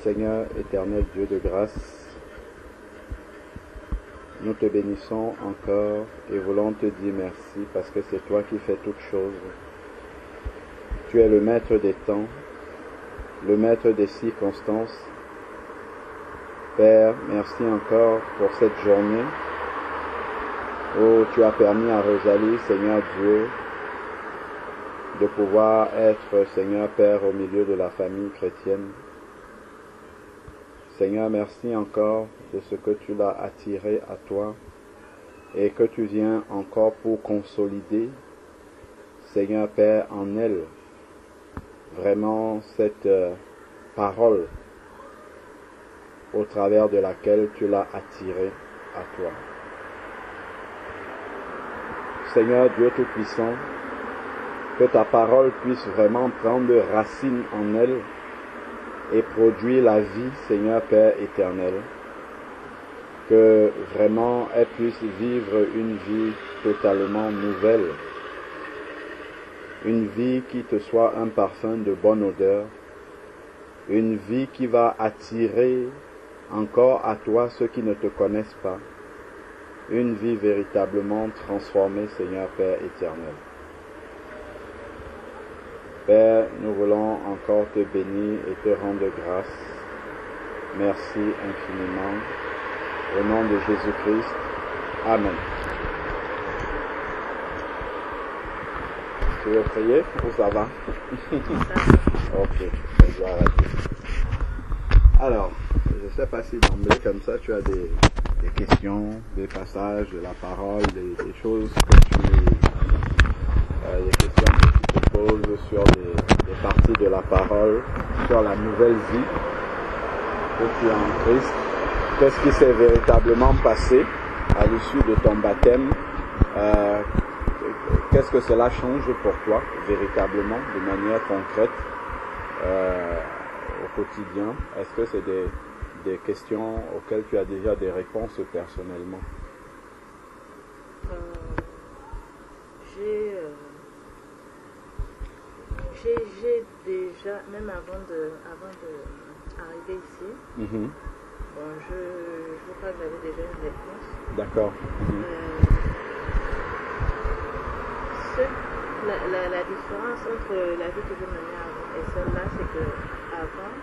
Seigneur éternel Dieu de grâce, nous te bénissons encore et voulons te dire merci parce que c'est toi qui fais toutes choses. Tu es le maître des temps, le maître des circonstances. Père, merci encore pour cette journée où tu as permis à Rosalie, Seigneur Dieu, de pouvoir être, Seigneur Père, au milieu de la famille chrétienne. Seigneur, merci encore de ce que tu l'as attiré à toi et que tu viens encore pour consolider, Seigneur Père, en elle, vraiment cette parole au travers de laquelle tu l'as attiré à toi. Seigneur Dieu Tout-Puissant, que ta parole puisse vraiment prendre racine en elle et produire la vie, Seigneur Père éternel. Que vraiment elle puisse vivre une vie totalement nouvelle. Une vie qui te soit un parfum de bonne odeur. Une vie qui va attirer encore à toi ceux qui ne te connaissent pas. Une vie véritablement transformée, Seigneur Père éternel. Père, nous voulons encore te bénir et te rendre grâce. Merci infiniment. Au nom de Jésus-Christ. Amen. Tu veux prier ou ça va? Ok, je vais arrêter. Alors, je ne sais pas si d'emblée comme ça tu as des questions, des passages de la parole, des choses que des questions que tu te poses sur des parties de la parole, sur la nouvelle vie que tu as en Christ. Qu'est-ce qui s'est véritablement passé à l'issue de ton baptême? Qu'est-ce que cela change pour toi véritablement, de manière concrète au quotidien? Est-ce que c'est des questions auxquelles tu as déjà des réponses personnellement? J'ai déjà, même avant d'arriver ici, bon, je crois que j'avais déjà une réponse. D'accord. La différence entre la vie que je menais avant et celle-là, c'est que avant,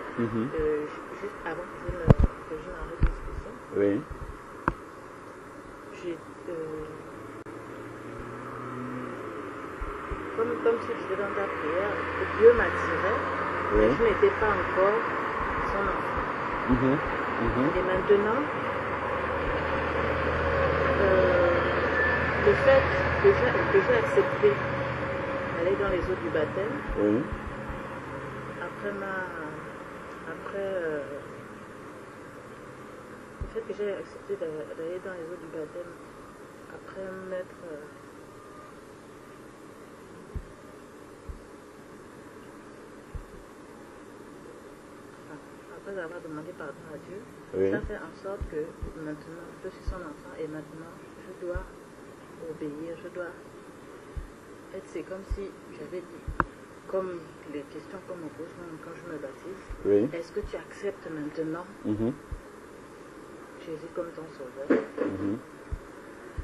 juste avant que je n'arrive ici, oui. Comme si j'étais dans ta prière, que Dieu m'attirait, mais je n'étais pas encore son enfant. Et maintenant, le fait que j'ai accepté d'aller dans les eaux du baptême, le fait que j'ai accepté d'aller dans les eaux du baptême, après m'être après avoir demandé pardon à Dieu, ça fait en sorte que maintenant je suis son enfant et maintenant je dois obéir, je dois être, c'est comme si j'avais dit, comme les questions qu'on me pose même quand je me baptise, est-ce que tu acceptes maintenant Jésus comme ton sauveur?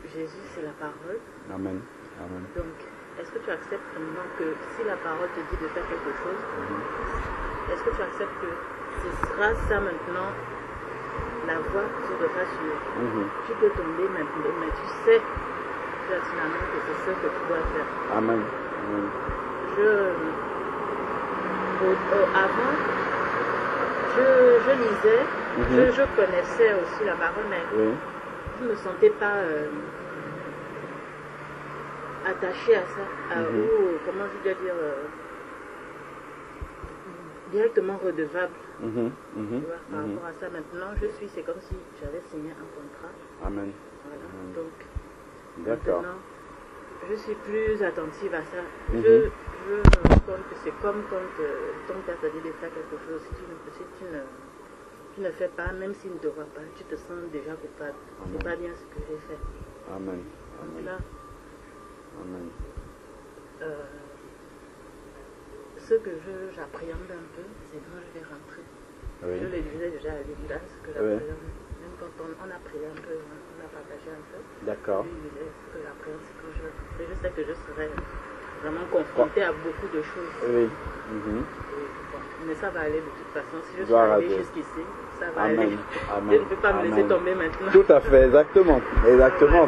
Jésus c'est la parole. Amen. Amen. Donc, est-ce que tu acceptes maintenant que si la parole te dit de faire quelque chose, est-ce que tu acceptes que ce sera ça maintenant la voie que tu devras suivre? Tu peux tomber maintenant, mais tu sais pertinemment que c'est ce que tu dois faire. Amen. Avant, je lisais, je connaissais aussi la parole, mais je ne me sentais pas attachée à ça, ou comment je dois dire, directement redevable. Tu vois, par rapport à ça, maintenant, c'est comme si j'avais signé un contrat. Amen. Voilà, donc, d'accord. maintenant, je suis plus attentive à ça. Je me rends compte que c'est comme quand ton père t'a dit de faire quelque chose, si tu ne fais pas, même s'il ne te voit pas, tu te sens déjà coupable. C'est pas bien ce que j'ai fait. Amen. Donc là, Amen. Ce que j'appréhende un peu, c'est quand je vais rentrer Oui. Je le disais déjà à Linda, que la prière, même quand on a prié un peu, on a partagé un peu. D'accord. Je lui disais que la prière, c'est quand je sais que je serai vraiment confrontée à beaucoup de choses. Oui. Bon, mais ça va aller de toute façon. Si je suis Gloire à arrivée Dieu. jusqu'ici, ça va Amen. aller. Amen. Je ne peux pas me laisser Amen. tomber maintenant. Tout à fait, exactement. Exactement,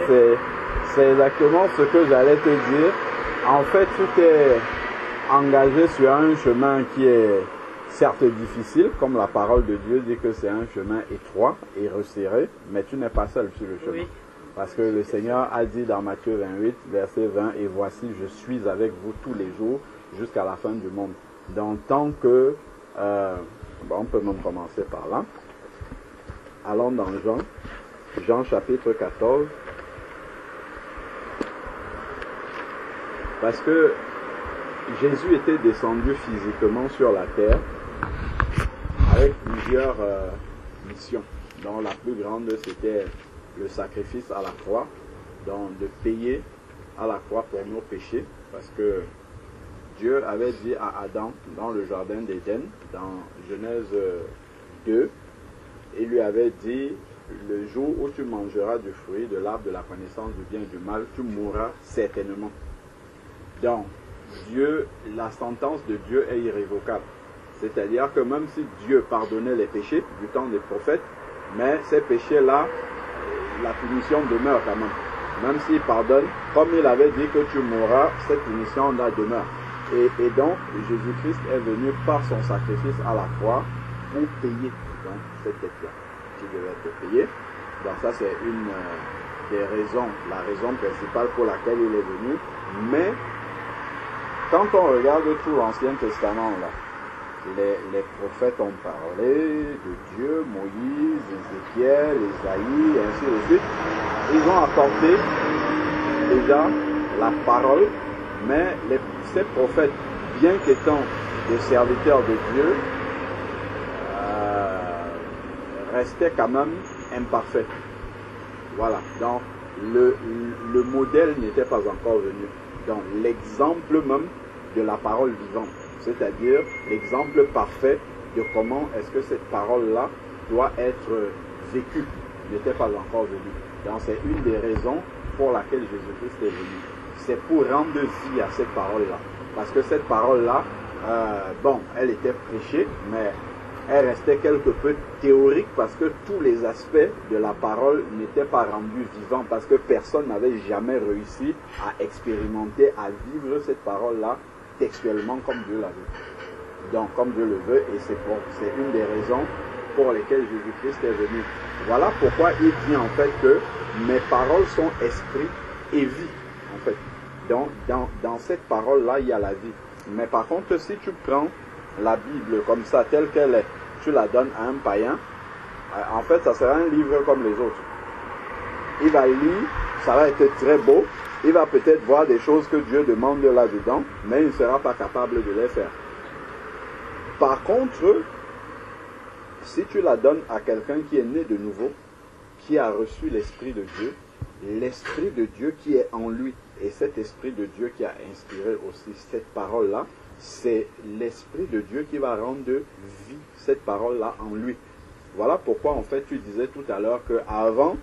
c'est exactement ce que j'allais te dire. En fait, tu t'es engagé sur un chemin qui est certes difficile, comme la parole de Dieu dit que c'est un chemin étroit et resserré, mais tu n'es pas seul sur le chemin. Oui. Parce que le Seigneur a dit dans Matthieu 28, verset 20, « Et voici, je suis avec vous tous les jours jusqu'à la fin du monde. » Donc, tant que... on peut même commencer par là. Allons dans Jean chapitre 14. Parce que Jésus était descendu physiquement sur la terre avec plusieurs missions, dont la plus grande c'était le sacrifice à la croix, donc de payer à la croix pour nos péchés, parce que Dieu avait dit à Adam dans le jardin d'Éden, dans Genèse 2, il lui avait dit, le jour où tu mangeras du fruit de l'arbre de la connaissance du bien et du mal, tu mourras certainement. Donc, Dieu, la sentence de Dieu est irrévocable. C'est-à-dire que même si Dieu pardonnait les péchés du temps des prophètes, mais ces péchés-là, la punition demeure quand même. Même s'il pardonne, comme il avait dit que tu mourras, cette punition-là demeure. Et donc, Jésus-Christ est venu par son sacrifice à la croix pour payer donc, cette dette-là qui devait être payée. Donc ça, c'est une des raisons, la raison principale pour laquelle il est venu. Mais, quand on regarde tout l'Ancien Testament, là, les prophètes ont parlé de Dieu, Moïse, Ézéchiel, Isaïe, ainsi de suite. Ils ont apporté déjà la parole, mais ces prophètes, bien qu'étant des serviteurs de Dieu, restaient quand même imparfaits. Voilà, donc le modèle n'était pas encore venu. Donc l'exemple même de la parole vivante, c'est-à-dire l'exemple parfait de comment est-ce que cette parole-là doit être vécue, n'était pas encore venu. Donc c'est une des raisons pour laquelle Jésus-Christ est venu. C'est pour rendre vie à cette parole-là. Parce que cette parole-là, bon, elle était prêchée, mais elle restait quelque peu théorique parce que tous les aspects de la parole n'étaient pas rendus vivants, parce que personne n'avait jamais réussi à expérimenter, à vivre cette parole-là textuellement comme Dieu l'a vu. Donc, comme Dieu le veut, et c'est une des raisons pour lesquelles Jésus-Christ est venu. Voilà pourquoi il dit en fait que mes paroles sont esprit et vie, en fait. Donc, dans cette parole-là, il y a la vie. Mais par contre, si tu prends la Bible comme ça, telle qu'elle est, tu la donnes à un païen, en fait, ça sera un livre comme les autres. Il va lire, ça va être très beau, il va peut-être voir des choses que Dieu demande là-dedans, mais il ne sera pas capable de les faire. Par contre, si tu la donnes à quelqu'un qui est né de nouveau, qui a reçu l'Esprit de Dieu, l'Esprit de Dieu qui est en lui, et cet Esprit de Dieu qui a inspiré aussi cette parole-là, c'est l'Esprit de Dieu qui va rendre vie cette parole-là en lui. Voilà pourquoi en fait tu disais tout à l'heure qu'avant,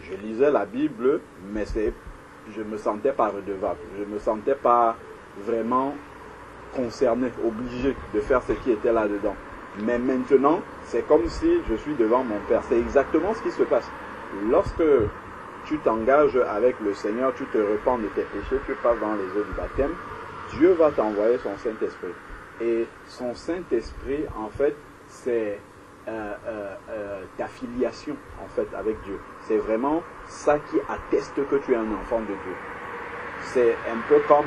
je lisais la Bible, mais je ne me sentais pas redevable. Je ne me sentais pas vraiment concerné, obligé de faire ce qui était là-dedans. Mais maintenant, c'est comme si je suis devant mon Père. C'est exactement ce qui se passe. Lorsque tu t'engages avec le Seigneur, tu te repens de tes péchés, tu passes dans les eaux du baptême, Dieu va t'envoyer son Saint-Esprit. Et son Saint-Esprit, en fait, c'est ta filiation, en fait, avec Dieu. C'est vraiment ça qui atteste que tu es un enfant de Dieu. C'est un peu comme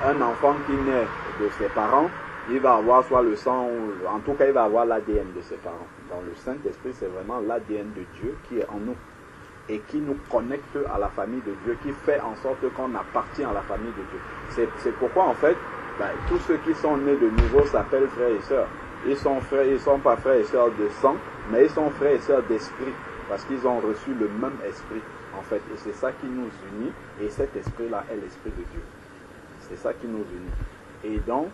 un enfant qui naît de ses parents, il va avoir soit le sang, ou en tout cas, il va avoir l'ADN de ses parents. Donc, le Saint-Esprit, c'est vraiment l'ADN de Dieu qui est en nous et qui nous connecte à la famille de Dieu, qui fait en sorte qu'on appartient à la famille de Dieu. C'est pourquoi, en fait, tous ceux qui sont nés de nouveau s'appellent frères et sœurs. Ils sont pas frères et sœurs de sang, mais ils sont frères et sœurs d'esprit, parce qu'ils ont reçu le même esprit, en fait. Et c'est ça qui nous unit, et cet esprit-là est l'esprit de Dieu. C'est ça qui nous unit. Et donc,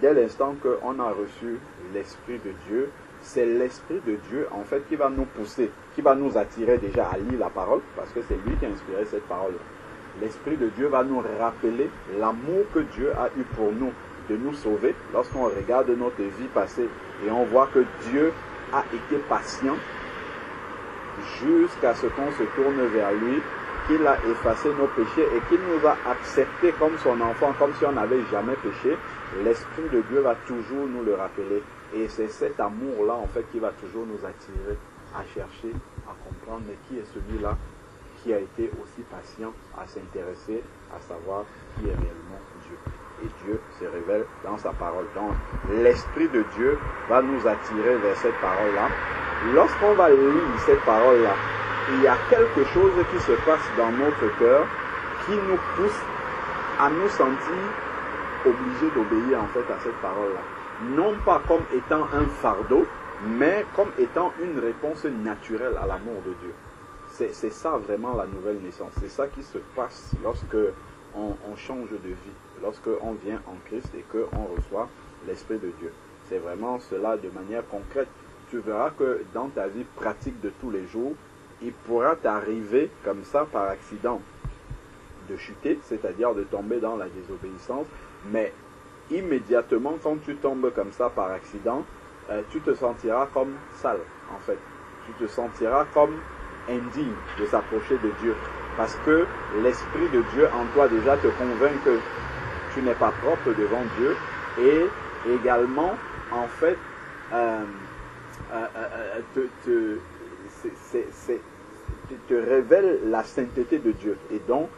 dès l'instant qu'on a reçu l'Esprit de Dieu, c'est l'Esprit de Dieu en fait qui va nous pousser, qui va nous attirer déjà à lire la parole, parce que c'est lui qui a inspiré cette parole. L'Esprit de Dieu va nous rappeler l'amour que Dieu a eu pour nous, de nous sauver. Lorsqu'on regarde notre vie passée et on voit que Dieu a été patient jusqu'à ce qu'on se tourne vers lui, qu'il a effacé nos péchés et qu'il nous a acceptés comme son enfant, comme si on n'avait jamais péché, l'Esprit de Dieu va toujours nous le rappeler. Et c'est cet amour-là, en fait, qui va toujours nous attirer à chercher, à comprendre, mais qui est celui-là qui a été aussi patient à s'intéresser, à savoir qui est réellement Dieu. Et Dieu se révèle dans sa parole. Donc, l'Esprit de Dieu va nous attirer vers cette parole-là. Lorsqu'on va lire cette parole-là, il y a quelque chose qui se passe dans notre cœur qui nous pousse à nous sentir obligés d'obéir en fait à cette parole-là. Non pas comme étant un fardeau, mais comme étant une réponse naturelle à l'amour de Dieu. C'est ça vraiment la nouvelle naissance. C'est ça qui se passe lorsque on change de vie, lorsque on vient en Christ et qu'on reçoit l'Esprit de Dieu. C'est vraiment cela de manière concrète. Tu verras que dans ta vie pratique de tous les jours, il pourra t'arriver comme ça par accident de chuter, c'est-à-dire de tomber dans la désobéissance, mais immédiatement quand tu tombes comme ça par accident, tu te sentiras comme sale en fait. Tu te sentiras comme indigne de s'approcher de Dieu, parce que l'Esprit de Dieu en toi déjà te convainc que tu n'es pas propre devant Dieu, et également en fait te révèle la sainteté de Dieu. Et donc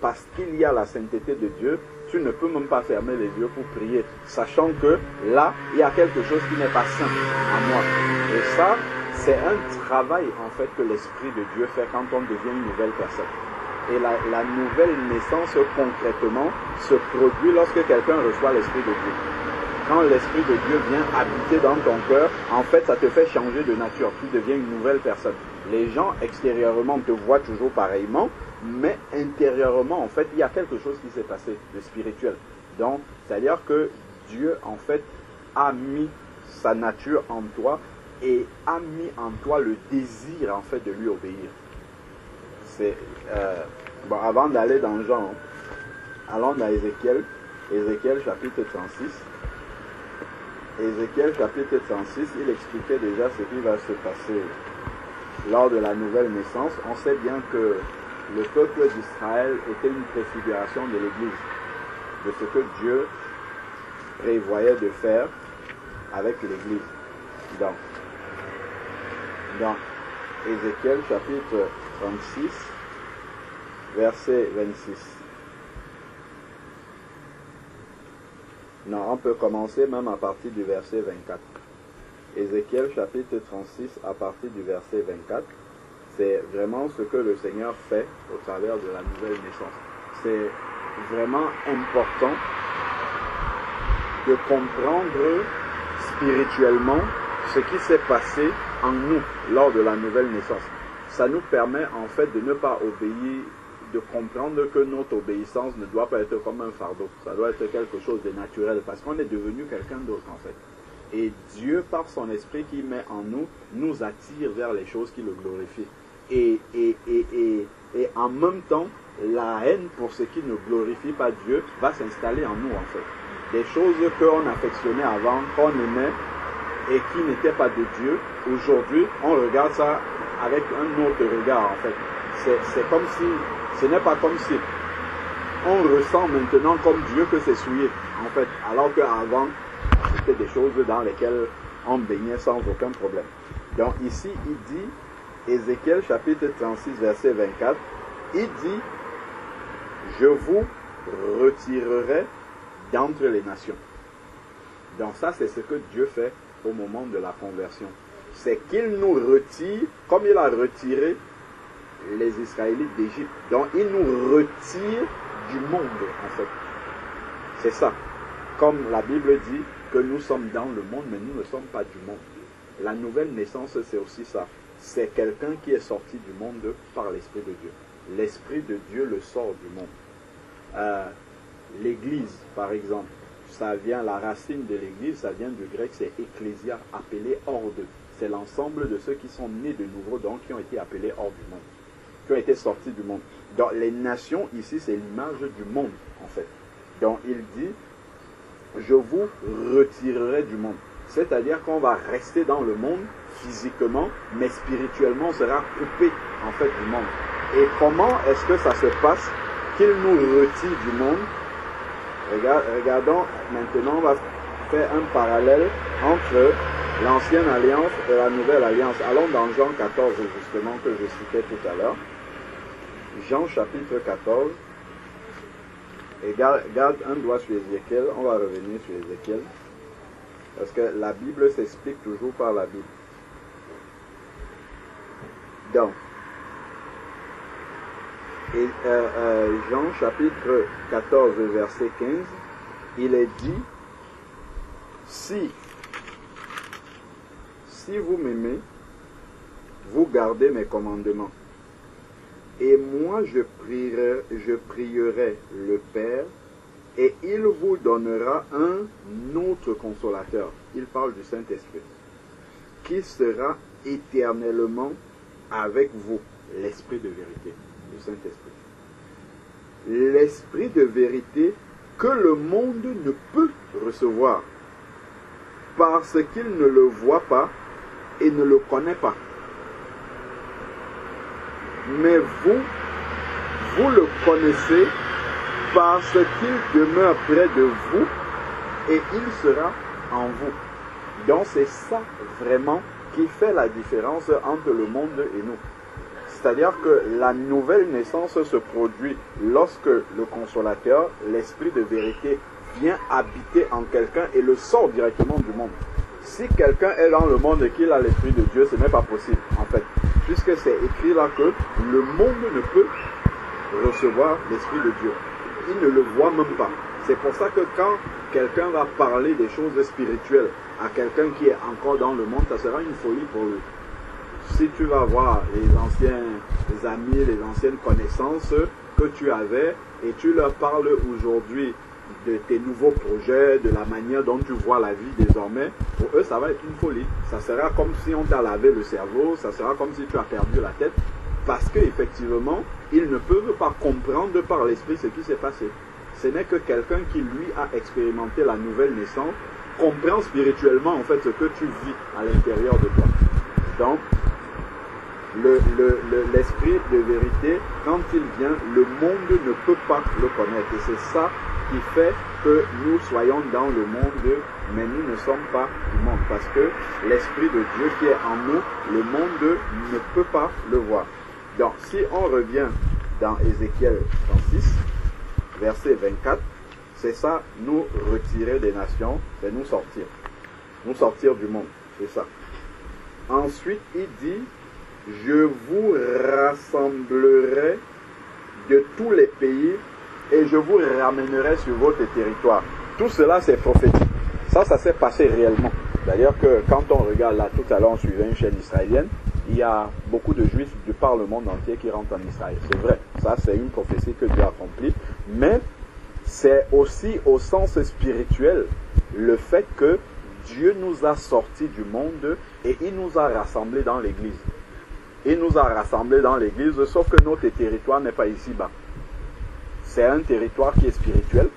parce qu'il y a la sainteté de Dieu, tu ne peux même pas fermer les yeux pour prier, sachant que là il y a quelque chose qui n'est pas saint à moi. Et ça, c'est un travail en fait que l'Esprit de Dieu fait quand on devient une nouvelle personne. Et la nouvelle naissance concrètement se produit lorsque quelqu'un reçoit l'Esprit de Dieu. Quand l'Esprit de Dieu vient habiter dans ton cœur, en fait ça te fait changer de nature, tu deviens une nouvelle personne. Les gens extérieurement te voient toujours pareillement, mais intérieurement en fait il y a quelque chose qui s'est passé de spirituel. Donc c'est-à-dire que Dieu en fait a mis sa nature en toi et a mis en toi le désir en fait de lui obéir. C'est bon, avant d'aller dans Jean, allons dans Ézéchiel chapitre 36. Ézéchiel chapitre 36, il expliquait déjà ce qui va se passer lors de la nouvelle naissance. On sait bien que le peuple d'Israël était une préfiguration de l'Église, de ce que Dieu prévoyait de faire avec l'Église. Donc, dans Ézéchiel chapitre 36, verset 26. Non, on peut commencer même à partir du verset 24. Ézéchiel chapitre 36 à partir du verset 24. C'est vraiment ce que le Seigneur fait au travers de la nouvelle naissance. C'est vraiment important de comprendre spirituellement ce qui s'est passé en nous lors de la nouvelle naissance. Ça nous permet en fait de ne pas obéir, de comprendre que notre obéissance ne doit pas être comme un fardeau. Ça doit être quelque chose de naturel parce qu'on est devenu quelqu'un d'autre en fait. Et Dieu, par son esprit qu'il met en nous, nous attire vers les choses qui le glorifient. Et en même temps, la haine pour ce qui ne glorifie pas Dieu va s'installer en nous en fait. Des choses qu'on affectionnait avant, qu'on aimait et qui n'étaient pas de Dieu, aujourd'hui on regarde ça avec un autre regard en fait. C'est comme si, ce n'est pas comme si on ressent maintenant comme Dieu que c'est souillé en fait, alors qu'avant c'était des choses dans lesquelles on baignait sans aucun problème. Donc ici il dit, Ézéchiel chapitre 36 verset 24, il dit, je vous retirerai d'entre les nations. Donc ça c'est ce que Dieu fait au moment de la conversion. C'est qu'il nous retire, comme il a retiré les Israélites d'Égypte. Donc il nous retire du monde en fait. C'est ça. Comme la Bible dit que nous sommes dans le monde, mais nous ne sommes pas du monde. La nouvelle naissance, c'est aussi ça. C'est quelqu'un qui est sorti du monde par l'Esprit de Dieu. L'Esprit de Dieu le sort du monde. L'Église, par exemple, ça vient, la racine de l'Église, ça vient du grec, c'est ecclésia, appelé hors d'eux. C'est l'ensemble de ceux qui sont nés de nouveau, donc qui ont été appelés hors du monde, qui ont été sortis du monde. Donc les nations ici, c'est l'image du monde en fait. Donc il dit, je vous retirerai du monde. C'est-à-dire qu'on va rester dans le monde physiquement, mais spirituellement on sera coupé en fait du monde. Et comment est-ce que ça se passe qu'il nous retire du monde? Regardons maintenant, on va faire un parallèle entre l'ancienne alliance et la nouvelle alliance. Allons dans Jean 14 justement que je citais tout à l'heure. Jean chapitre 14. Et garde un doigt sur Ézéchiel. On va revenir sur Ézéchiel. Parce que la Bible s'explique toujours par la Bible. Donc, et, Jean chapitre 14 verset 15, il est dit, si vous m'aimez, vous gardez mes commandements. Et moi je prierai le Père, et il vous donnera un autre consolateur. Il parle du Saint-Esprit, qui sera éternellement avec vous, l'Esprit de vérité, le Saint-Esprit. L'Esprit de vérité que le monde ne peut recevoir, parce qu'il ne le voit pas et ne le connaît pas. Mais vous le connaissez parce qu'il demeure près de vous et il sera en vous. Donc c'est ça vraiment qui fait la différence entre le monde et nous. C'est-à-dire que la nouvelle naissance se produit lorsque le consolateur, l'Esprit de vérité, vient habiter en quelqu'un et le sort directement du monde. Si quelqu'un est dans le monde et qu'il a l'Esprit de Dieu, ce n'est pas possible en fait. Puisque c'est écrit là que le monde ne peut recevoir l'Esprit de Dieu. Il ne le voit même pas. C'est pour ça que quand quelqu'un va parler des choses spirituelles à quelqu'un qui est encore dans le monde, ça sera une folie pour lui. Si tu vas voir les anciens amis, les anciennes connaissances que tu avais et tu leur parles aujourd'hui de tes nouveaux projets, de la manière dont tu vois la vie désormais, pour eux ça va être une folie. Ça sera comme si on t'a lavé le cerveau, ça sera comme si tu as perdu la tête, parce qu'effectivement, ils ne peuvent pas comprendre par l'esprit ce qui s'est passé. Ce n'est que quelqu'un qui lui a expérimenté la nouvelle naissance, comprend spirituellement en fait ce que tu vis à l'intérieur de toi. Donc, l'esprit de vérité, quand il vient, le monde ne peut pas le connaître. Et c'est ça qui fait que nous soyons dans le monde, mais nous ne sommes pas du monde. Parce que l'Esprit de Dieu qui est en nous, le monde ne peut pas le voir. Donc, si on revient dans Ézéchiel 36, verset 24, c'est ça, nous retirer des nations, c'est nous sortir du monde, c'est ça. Ensuite, il dit, je vous rassemblerai de tous les pays et je vous ramènerai sur votre territoire. Tout cela, c'est prophétique. Ça s'est passé réellement. D'ailleurs, que quand on regarde là, tout à l'heure, on suivait une chaîne israélienne, il y a beaucoup de juifs de par le monde entier qui rentrent en Israël. C'est vrai, ça c'est une prophétie que Dieu a accomplie. Mais c'est aussi au sens spirituel le fait que Dieu nous a sortis du monde et il nous a rassemblés dans l'église. Il nous a rassemblés dans l'église, sauf que notre territoire n'est pas ici-bas. C'est un territoire qui est spirituel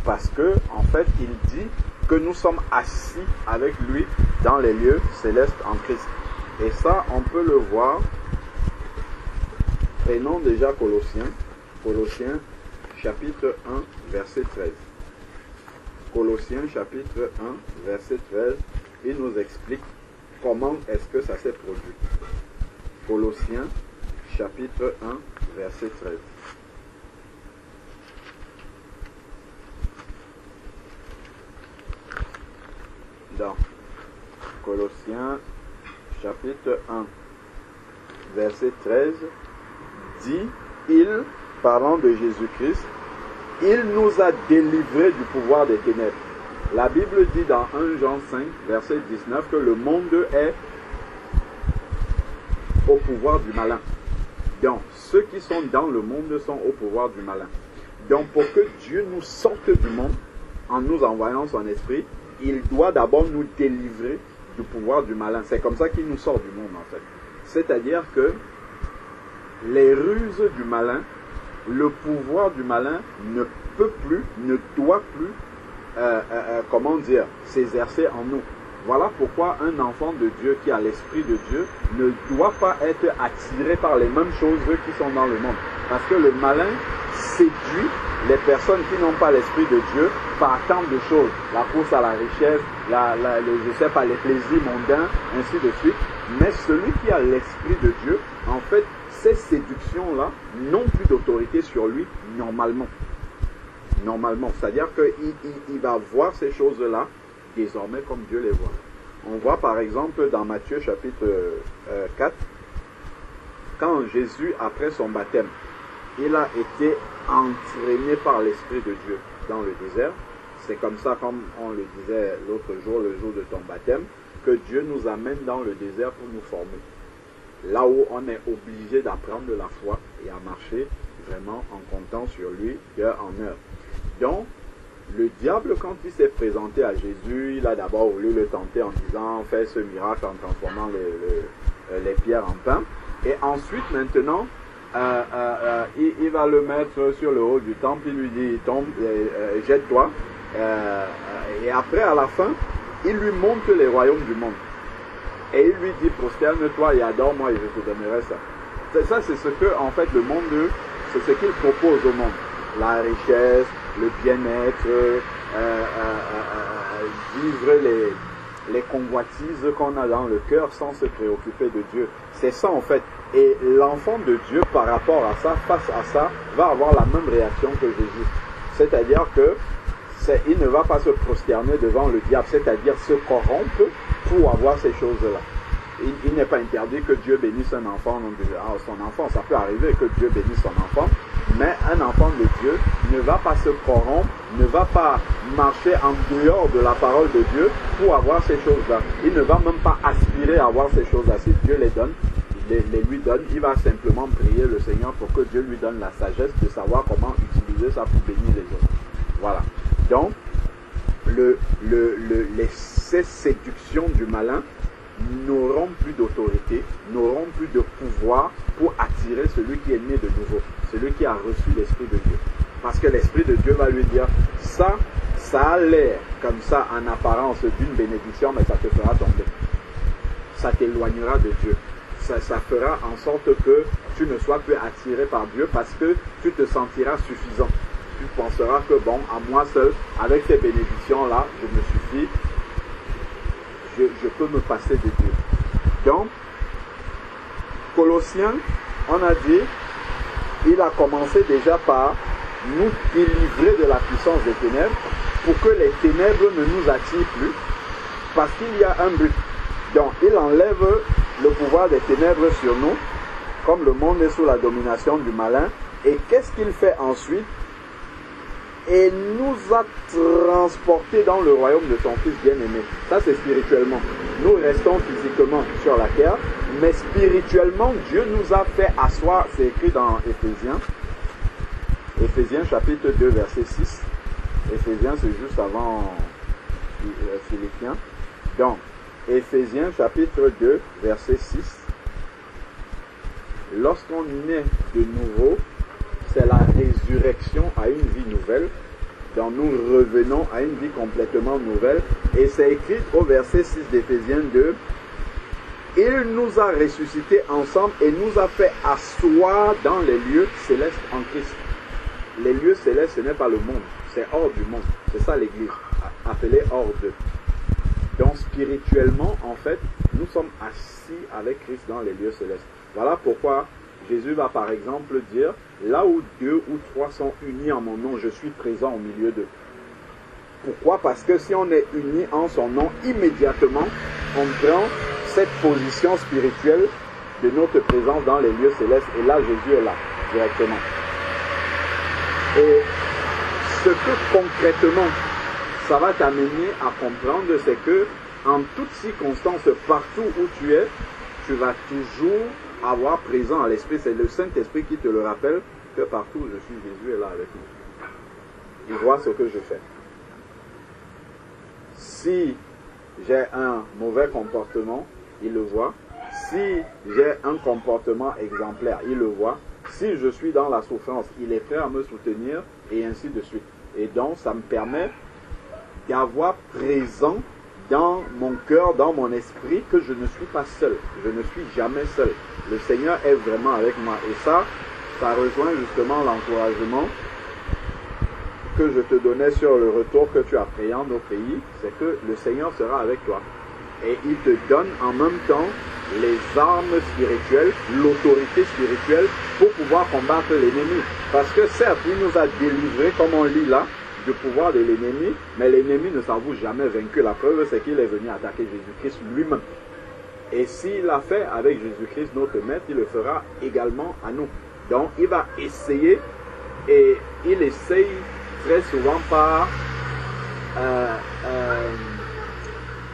parce que, en fait, il dit que nous sommes assis avec lui dans les lieux célestes en Christ. Et ça, on peut le voir. Prenons déjà Colossiens chapitre 1, verset 13. Colossiens chapitre 1, verset 13, il nous explique comment est-ce que ça s'est produit. Colossiens chapitre 1, verset 13. Dans Colossiens chapitre 1, verset 13, dit, il, parlant de Jésus-Christ, il nous a délivrés du pouvoir des ténèbres. La Bible dit dans 1 Jean 5, verset 19, que le monde est au pouvoir du malin. Donc, ceux qui sont dans le monde sont au pouvoir du malin. Donc, pour que Dieu nous sorte du monde, en nous envoyant son esprit, il doit d'abord nous délivrer du pouvoir du malin. C'est comme ça qu'il nous sort du monde en fait. C'est-à-dire que les ruses du malin, le pouvoir du malin ne peut plus, ne doit plus, comment dire, s'exercer en nous. Voilà pourquoi un enfant de Dieu qui a l'esprit de Dieu ne doit pas être attiré par les mêmes choses qui sont dans le monde. Parce que le malin séduit les personnes qui n'ont pas l'esprit de Dieu par tant de choses. La course à la richesse, je sais pas, les plaisirs mondains, ainsi de suite. Mais celui qui a l'esprit de Dieu, en fait, ces séductions-là n'ont plus d'autorité sur lui normalement. Normalement. C'est-à-dire qu'il va voir ces choses-là désormais comme Dieu les voit. On voit par exemple dans Matthieu chapitre 4, quand Jésus, après son baptême, il a été entraîné par l'Esprit de Dieu dans le désert. C'est comme ça, comme on le disait l'autre jour, le jour de ton baptême, que Dieu nous amène dans le désert pour nous former. Là où on est obligé d'apprendre de la foi et à marcher vraiment en comptant sur lui d'heure en heure. Donc, le diable, quand il s'est présenté à Jésus, il a d'abord voulu le tenter en disant, fais ce miracle en transformant les pierres en pain. Et ensuite, maintenant, il va le mettre sur le haut du temple, il lui dit, tombe, jette-toi. Et après, à la fin, il lui montre les royaumes du monde. Et il lui dit, prosterne-toi et adore-moi et je te donnerai ça. Ça, c'est ce que, en fait, le monde, c'est ce qu'il propose au monde. La richesse, le bien-être, vivre les convoitises qu'on a dans le cœur sans se préoccuper de Dieu. C'est ça en fait. Et l'enfant de Dieu par rapport à ça, face à ça, va avoir la même réaction que Jésus. C'est-à-dire que il ne va pas se prosterner devant le diable, c'est-à-dire se corrompre pour avoir ces choses-là. Il n'est pas interdit que Dieu bénisse un enfant. Son enfant, ça peut arriver que Dieu bénisse son enfant, mais un enfant de Dieu ne va pas se corrompre, ne va pas marcher en dehors de la parole de Dieu pour avoir ces choses-là. Il ne va même pas aspirer à avoir ces choses-là. Si Dieu les donne, les lui donne, il va simplement prier le Seigneur pour que Dieu lui donne la sagesse de savoir comment utiliser ça pour bénir les autres. Voilà. Donc, ces séductions du malin n'auront plus d'autorité, n'auront plus de pouvoir pour attirer celui qui est né de nouveau, celui qui a reçu l'Esprit de Dieu. Parce que l'Esprit de Dieu va lui dire, ça a l'air comme ça en apparence d'une bénédiction, mais ça te fera tomber. Ça t'éloignera de Dieu. Ça fera en sorte que tu ne sois plus attiré par Dieu parce que tu te sentiras suffisant. Tu penseras que bon, à moi seul, avec ces bénédictions-là, je me suffis. Je peux me passer de Dieu. Donc, Colossiens, on a dit, il a commencé déjà par nous délivrer de la puissance des ténèbres pour que les ténèbres ne nous attirent plus, parce qu'il y a un but. Donc, il enlève le pouvoir des ténèbres sur nous, comme le monde est sous la domination du malin. Et qu'est-ce qu'il fait ensuite? Et nous a transportés dans le royaume de son Fils bien-aimé. Ça, c'est spirituellement. Nous restons physiquement sur la terre, mais spirituellement, Dieu nous a fait asseoir. C'est écrit dans Éphésiens. Éphésiens chapitre 2, verset 6. Éphésiens, c'est juste avant Philippiens. Donc, Éphésiens chapitre 2, verset 6. Lorsqu'on naît de nouveau, c'est la résurrection à une vie nouvelle. Donc nous revenons à une vie complètement nouvelle. Et c'est écrit au verset 6 d'Éphésiens 2. Il nous a ressuscités ensemble et nous a fait asseoir dans les lieux célestes en Christ. Les lieux célestes, ce n'est pas le monde. C'est hors du monde. C'est ça l'église, appelée hors d'eux. Donc spirituellement, en fait, nous sommes assis avec Christ dans les lieux célestes. Voilà pourquoi Jésus va par exemple dire, là où 2 ou 3 sont unis en mon nom, je suis présent au milieu d'eux. Pourquoi? Parce que si on est unis en son nom, immédiatement, on prend cette position spirituelle de notre présence dans les lieux célestes. Et là, Jésus est là, directement. Et ce que concrètement, ça va t'amener à comprendre, c'est que en toutes circonstances, partout où tu es, tu vas toujours avoir présent à l'Esprit. C'est le Saint-Esprit qui te le rappelle que partout où je suis, Jésus est là avec nous. Il voit ce que je fais. Si j'ai un mauvais comportement, il le voit. Si j'ai un comportement exemplaire, il le voit. Si je suis dans la souffrance, il est prêt à me soutenir et ainsi de suite. Et donc, ça me permet d'avoir présent dans mon cœur, dans mon esprit, que je ne suis pas seul. Je ne suis jamais seul. Le Seigneur est vraiment avec moi. Et ça rejoint justement l'encouragement que je te donnais sur le retour que tu appréhendes au pays. C'est que le Seigneur sera avec toi. Et il te donne en même temps les armes spirituelles, l'autorité spirituelle pour pouvoir combattre l'ennemi. Parce que certes, il nous a délivrés, comme on lit là, du pouvoir de l'ennemi, mais l'ennemi ne s'avoue jamais vaincu. La preuve, c'est qu'il est venu attaquer Jésus-Christ lui-même. Et s'il l'a fait avec Jésus-Christ, notre maître, il le fera également à nous. Donc, il va essayer, et il essaye très souvent par...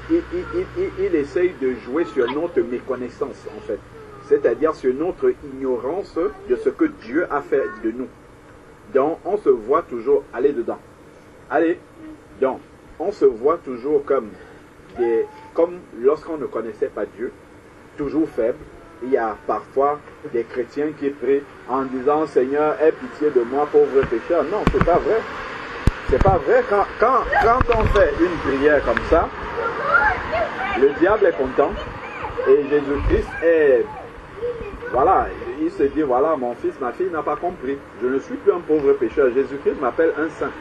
il essaye de jouer sur notre méconnaissance, en fait. C'est-à-dire sur notre ignorance de ce que Dieu a fait de nous. Donc, on se voit toujours aller dedans. Allez, donc, on se voit toujours comme lorsqu'on ne connaissait pas Dieu, toujours faible. Il y a parfois des chrétiens qui prient en disant « Seigneur, aie pitié de moi, pauvre pécheur ». Non, c'est pas vrai. C'est pas vrai. Quand on fait une prière comme ça, le diable est content et Jésus-Christ est... Voilà, il se dit, voilà, mon fils, ma fille n'a pas compris. Je ne suis plus un pauvre pécheur. Jésus-Christ m'appelle un saint.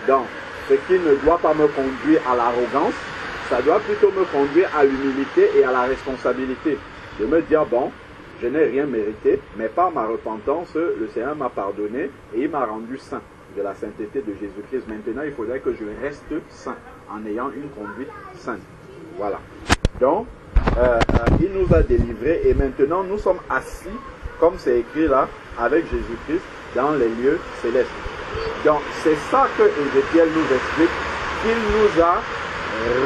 Donc, ce qui ne doit pas me conduire à l'arrogance, ça doit plutôt me conduire à l'humilité et à la responsabilité. De me dire, bon, je n'ai rien mérité, mais par ma repentance, le Seigneur m'a pardonné et il m'a rendu saint de la sainteté de Jésus-Christ. Maintenant, il faudrait que je reste saint en ayant une conduite sainte. Voilà. Donc, il nous a délivrés et maintenant nous sommes assis, comme c'est écrit là, avec Jésus-Christ dans les lieux célestes. Donc, c'est ça que Ézéchiel nous explique, qu'il nous a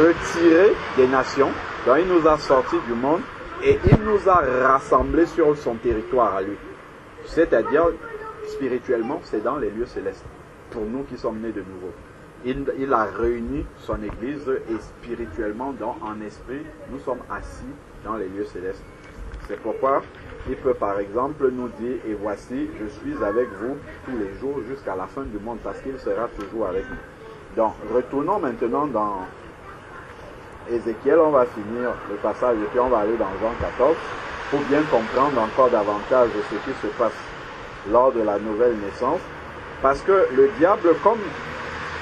retirés des nations, donc il nous a sortis du monde et il nous a rassemblés sur son territoire à lui. C'est-à-dire, spirituellement, c'est dans les lieux célestes, pour nous qui sommes nés de nouveau. Il a réuni son Église et spirituellement, donc en esprit, nous sommes assis dans les lieux célestes. C'est pourquoi il peut par exemple nous dire, et voici, je suis avec vous tous les jours jusqu'à la fin du monde, parce qu'il sera toujours avec nous. Donc, retournons maintenant dans Ézéchiel, on va finir le passage et puis on va aller dans Jean 14 pour bien comprendre encore davantage ce qui se passe lors de la nouvelle naissance. Parce que le diable, comme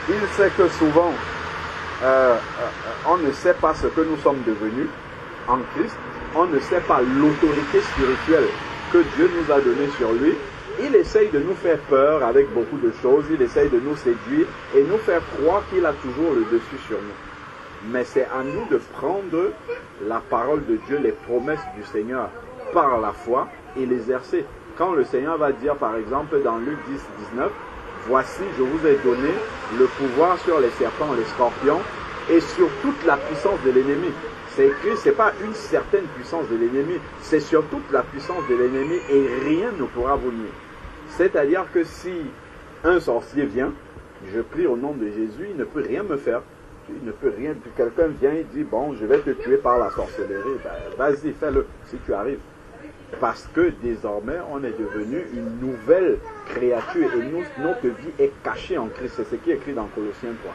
il sait que souvent on ne sait pas ce que nous sommes devenus en Christ, on ne sait pas l'autorité spirituelle que Dieu nous a donnée sur lui, il essaye de nous faire peur avec beaucoup de choses, il essaye de nous séduire et nous faire croire qu'il a toujours le dessus sur nous. Mais c'est à nous de prendre la parole de Dieu, les promesses du Seigneur par la foi et les exercer. Quand le Seigneur va dire par exemple dans Luc 10, 19, « Voici, je vous ai donné le pouvoir sur les serpents, les scorpions et sur toute la puissance de l'ennemi. » C'est écrit, ce n'est pas une certaine puissance de l'ennemi, c'est sur toute la puissance de l'ennemi et rien ne pourra vous nuire. C'est-à-dire que si un sorcier vient, je prie au nom de Jésus, il ne peut rien me faire. Il ne peut rien. Quelqu'un vient et dit, bon, je vais te tuer par la sorcellerie. Ben, vas-y, fais-le si tu arrives. Parce que désormais, on est devenu une nouvelle créature et notre vie est cachée en Christ. C'est ce qui est écrit dans Colossiens 3.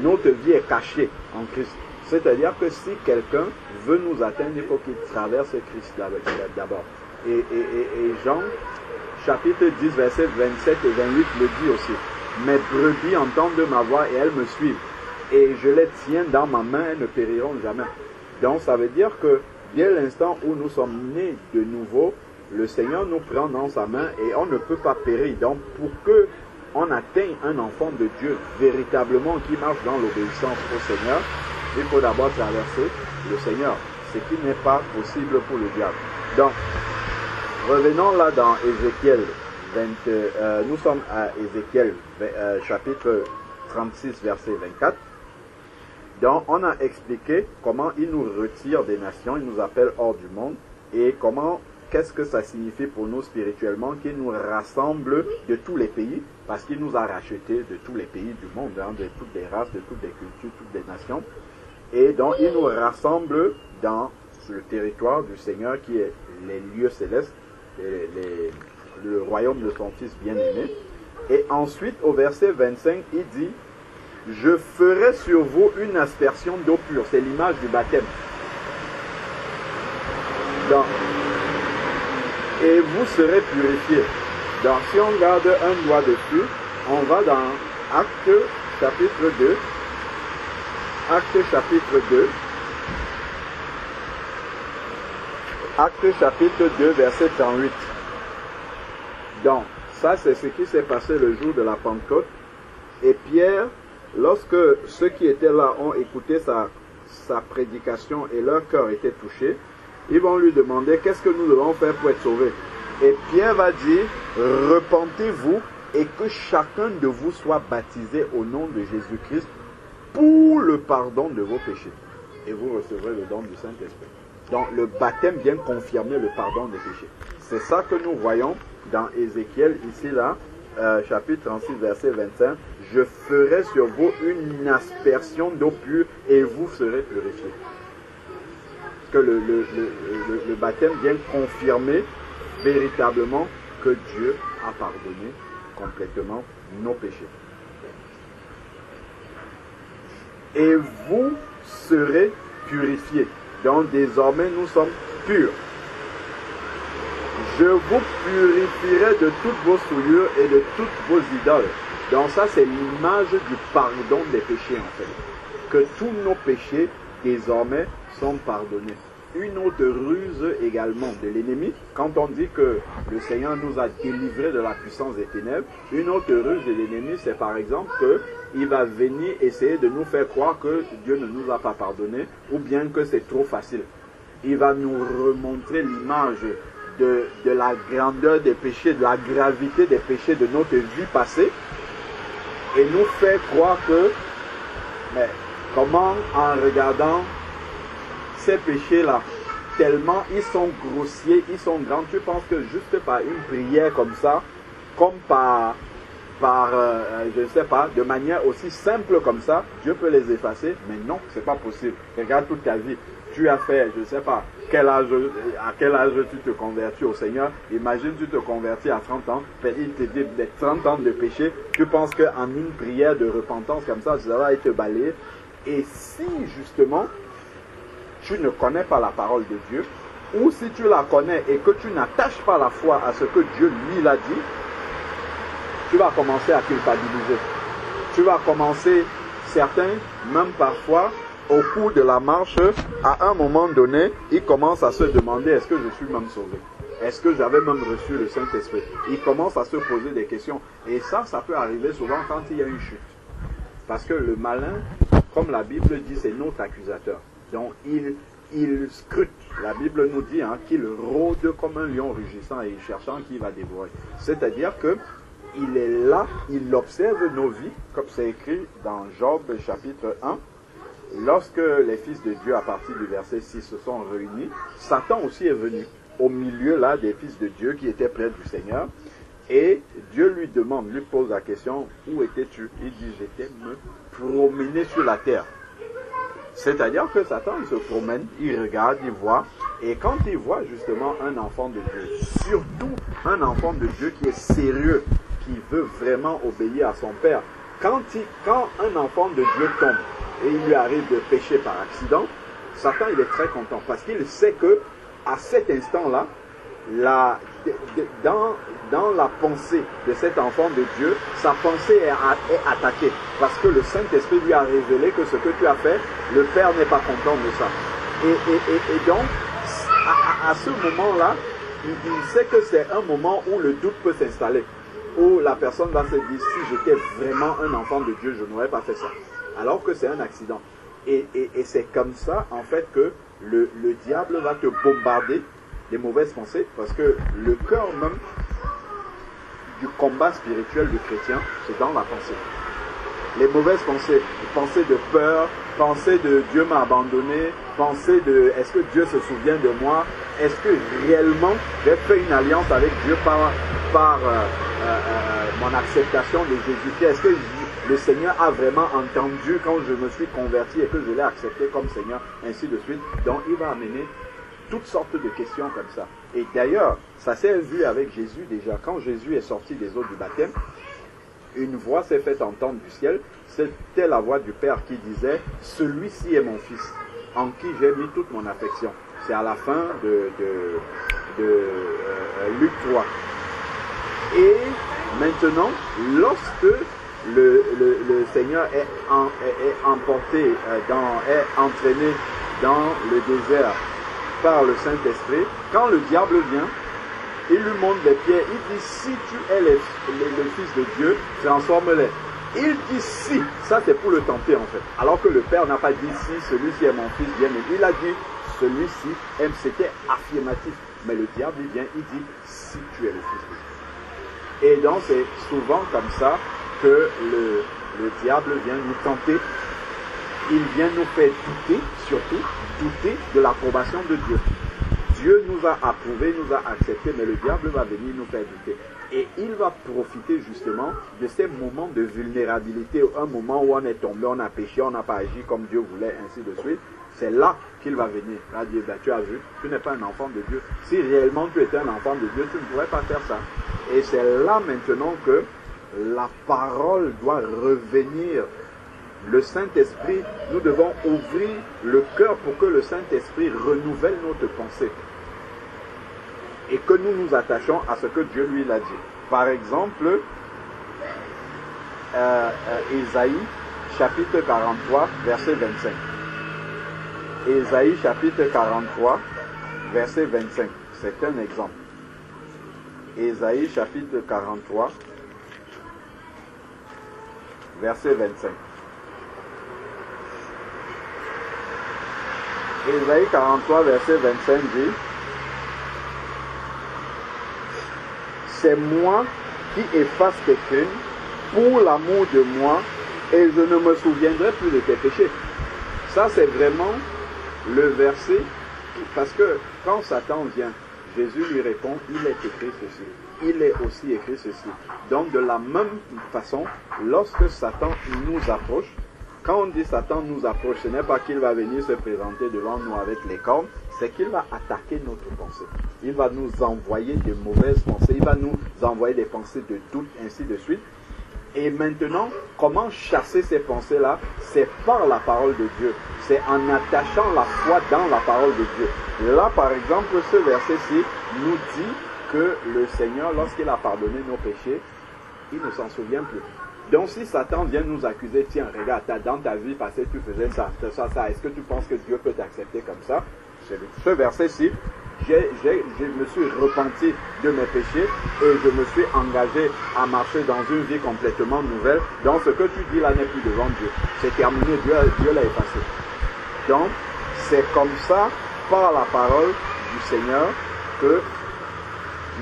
Notre vie est cachée en Christ. C'est-à-dire que si quelqu'un veut nous atteindre, il faut qu'il traverse Christ d'abord. Et Jean, chapitre 10, versets 27 et 28 le dit aussi. Mes brebis entendent ma voix et elles me suivent. Et je les tiens dans ma main, elles ne périront jamais. Donc ça veut dire que dès l'instant où nous sommes nés de nouveau, le Seigneur nous prend dans sa main et on ne peut pas périr. Donc pour que on atteigne un enfant de Dieu véritablement qui marche dans l'obéissance au Seigneur, il faut d'abord traverser le Seigneur, ce qui n'est pas possible pour le diable. Donc, revenons là dans Ézéchiel, nous sommes à Ézéchiel chapitre 36, verset 24. Donc, on a expliqué comment il nous retire des nations, il nous appelle hors du monde, et comment, qu'est-ce que ça signifie pour nous spirituellement, qu'il nous rassemble de tous les pays, parce qu'il nous a rachetés de tous les pays du monde, hein, de toutes les races, de toutes les cultures, toutes les nations. Et donc, il nous rassemble dans le territoire du Seigneur qui est les lieux célestes, le royaume de son Fils bien-aimé. Et ensuite, au verset 25, il dit « Je ferai sur vous une aspersion d'eau pure ». C'est l'image du baptême. Donc, et vous serez purifiés. Donc, si on garde un doigt dessus, on va dans Actes chapitre 2. Actes chapitre 2. Actes chapitre 2, verset 38. Donc, ça c'est ce qui s'est passé le jour de la Pentecôte. Et Pierre, lorsque ceux qui étaient là ont écouté sa prédication et leur cœur était touché, ils vont lui demander qu'est-ce que nous devons faire pour être sauvés. Et Pierre va dire, repentez-vous et que chacun de vous soit baptisé au nom de Jésus-Christ pour le pardon de vos péchés. Et vous recevrez le don du Saint-Esprit. Donc le baptême vient confirmer le pardon des péchés. C'est ça que nous voyons dans Ézéchiel, ici là, chapitre 36, verset 25. Je ferai sur vous une aspersion d'eau pure et vous serez purifiés. Que le baptême vient confirmer véritablement que Dieu a pardonné complètement nos péchés. Et vous serez purifiés. Donc désormais nous sommes purs. Je vous purifierai de toutes vos souillures et de toutes vos idoles. Donc ça c'est l'image du pardon des péchés en fait. Que tous nos péchés désormais sont pardonnés. Une autre ruse également de l'ennemi, quand on dit que le Seigneur nous a délivrés de la puissance des ténèbres, une autre ruse de l'ennemi, c'est par exemple qu'il va venir essayer de nous faire croire que Dieu ne nous a pas pardonné, ou bien que c'est trop facile. Il va nous remontrer l'image de la grandeur des péchés, de la gravité des péchés de notre vie passée, et nous faire croire que, mais comment en regardant ces péchés-là, tellement ils sont grossiers, ils sont grands, tu penses que juste par une prière comme ça, comme par je ne sais pas, de manière aussi simple comme ça, Dieu peut les effacer, mais non, c'est pas possible. Regarde toute ta vie, tu as fait, je ne sais pas, à quel âge tu te convertis au Seigneur. Imagine tu te convertis à 30 ans, il te dit des 30 ans de péché, tu penses qu'en une prière de repentance comme ça va être balayé. Et si justement tu ne connais pas la parole de Dieu, ou si tu la connais et que tu n'attaches pas la foi à ce que Dieu lui l'a dit, tu vas commencer à culpabiliser. Tu vas commencer, certains, même parfois, au cours de la marche, à un moment donné, ils commencent à se demander, est-ce que je suis même sauvé? Est-ce que j'avais même reçu le Saint-Esprit? Ils commencent à se poser des questions. Et ça peut arriver souvent quand il y a une chute. Parce que le malin, comme la Bible dit, c'est notre accusateur. Donc il scrute. La Bible nous dit qu'il rôde comme un lion rugissant et cherchant qui va dévorer. C'est-à-dire que il est là, il observe nos vies, comme c'est écrit dans Job chapitre 1. Lorsque les fils de Dieu, à partir du verset 6, se sont réunis, Satan aussi est venu au milieu là des fils de Dieu qui étaient près du Seigneur. Et Dieu lui pose la question, où étais-tu? Il dit, j'étais me promener sur la terre. C'est-à-dire que Satan, il se promène, il regarde, il voit, et quand il voit justement un enfant de Dieu, surtout un enfant de Dieu qui est sérieux, qui veut vraiment obéir à son Père, quand un enfant de Dieu tombe et il lui arrive de pécher par accident, Satan, il est très content, parce qu'il sait que à cet instant-là, dans la pensée de cet enfant de Dieu, sa pensée est attaquée. Parce que le Saint-Esprit lui a révélé que ce que tu as fait, le Père n'est pas content de ça. Et donc, à ce moment-là, il sait que c'est un moment où le doute peut s'installer. Où la personne va se dire, si j'étais vraiment un enfant de Dieu, je n'aurais pas fait ça. Alors que c'est un accident. Et c'est comme ça, en fait, que le diable va te bombarder des mauvaises pensées, parce que le cœur même du combat spirituel du chrétien, c'est dans la pensée. les mauvaises pensées, pensées de peur, pensées de Dieu m'a abandonné, pensées de est-ce que Dieu se souvient de moi, est-ce que réellement j'ai fait une alliance avec Dieu par mon acceptation de Jésus-Christ, est-ce que le Seigneur a vraiment entendu quand je me suis converti et que je l'ai accepté comme Seigneur, ainsi de suite. Donc il va amener toutes sortes de questions comme ça. Et d'ailleurs, ça s'est vu avec Jésus déjà. Quand Jésus est sorti des eaux du baptême, une voix s'est faite entendre du ciel. C'était la voix du Père qui disait « Celui-ci est mon Fils, en qui j'ai mis toute mon affection ». C'est à la fin de Luc 3. Et maintenant, lorsque le Seigneur est emporté, est entraîné dans le désert par le Saint-Esprit, quand le diable vient, il lui montre les pieds, il dit si tu es le Fils de Dieu, transforme-les. Il dit si, ça c'est pour le tenter en fait. Alors que le Père n'a pas dit si, celui-ci est mon Fils, bien, mais il a dit celui-ci, c'était affirmatif. Mais le diable il vient, il dit si tu es le Fils de Dieu. Et donc c'est souvent comme ça que le diable vient nous tenter. Il vient nous faire douter, surtout douter de l'approbation de Dieu. Dieu nous a approuvés, nous a acceptés, mais le diable va venir nous faire douter. Et il va profiter justement de ces moments de vulnérabilité, un moment où on est tombé, on a péché, on n'a pas agi comme Dieu voulait, ainsi de suite. C'est là qu'il va venir. Là, Dieu, ben, tu as vu, tu n'es pas un enfant de Dieu. Si réellement tu étais un enfant de Dieu, tu ne pourrais pas faire ça. Et c'est là maintenant que la parole doit revenir. Le Saint-Esprit, nous devons ouvrir le cœur pour que le Saint-Esprit renouvelle notre pensée. Et que nous nous attachons à ce que Dieu lui a dit. Par exemple, Ésaïe, chapitre 43, verset 25. Ésaïe, chapitre 43, verset 25. C'est un exemple. Ésaïe, chapitre 43, verset 25. Ésaïe 43, verset 25 dit « C'est moi qui efface tes crimes pour l'amour de moi et je ne me souviendrai plus de tes péchés. » Ça, c'est vraiment le verset, parce que quand Satan vient, Jésus lui répond « Il est écrit ceci. Il est aussi écrit ceci. » Donc, de la même façon, lorsque Satan nous approche, quand on dit Satan nous approche, ce n'est pas qu'il va venir se présenter devant nous avec les cornes, c'est qu'il va attaquer notre pensée. Il va nous envoyer de mauvaises pensées, il va nous envoyer des pensées de doute, ainsi de suite. Et maintenant, comment chasser ces pensées-là? C'est par la parole de Dieu. C'est en attachant la foi dans la parole de Dieu. Là, par exemple, ce verset-ci nous dit que le Seigneur, lorsqu'il a pardonné nos péchés, il ne s'en souvient plus. Donc si Satan vient nous accuser, tiens, regarde, dans ta vie passée, tu faisais ça, est-ce que tu penses que Dieu peut t'accepter comme ça? Ce verset-ci, je me suis repenti de mes péchés et je me suis engagé à marcher dans une vie complètement nouvelle. Donc ce que tu dis là n'est plus devant Dieu. C'est terminé, Dieu l'a effacé. Donc c'est comme ça, par la parole du Seigneur, que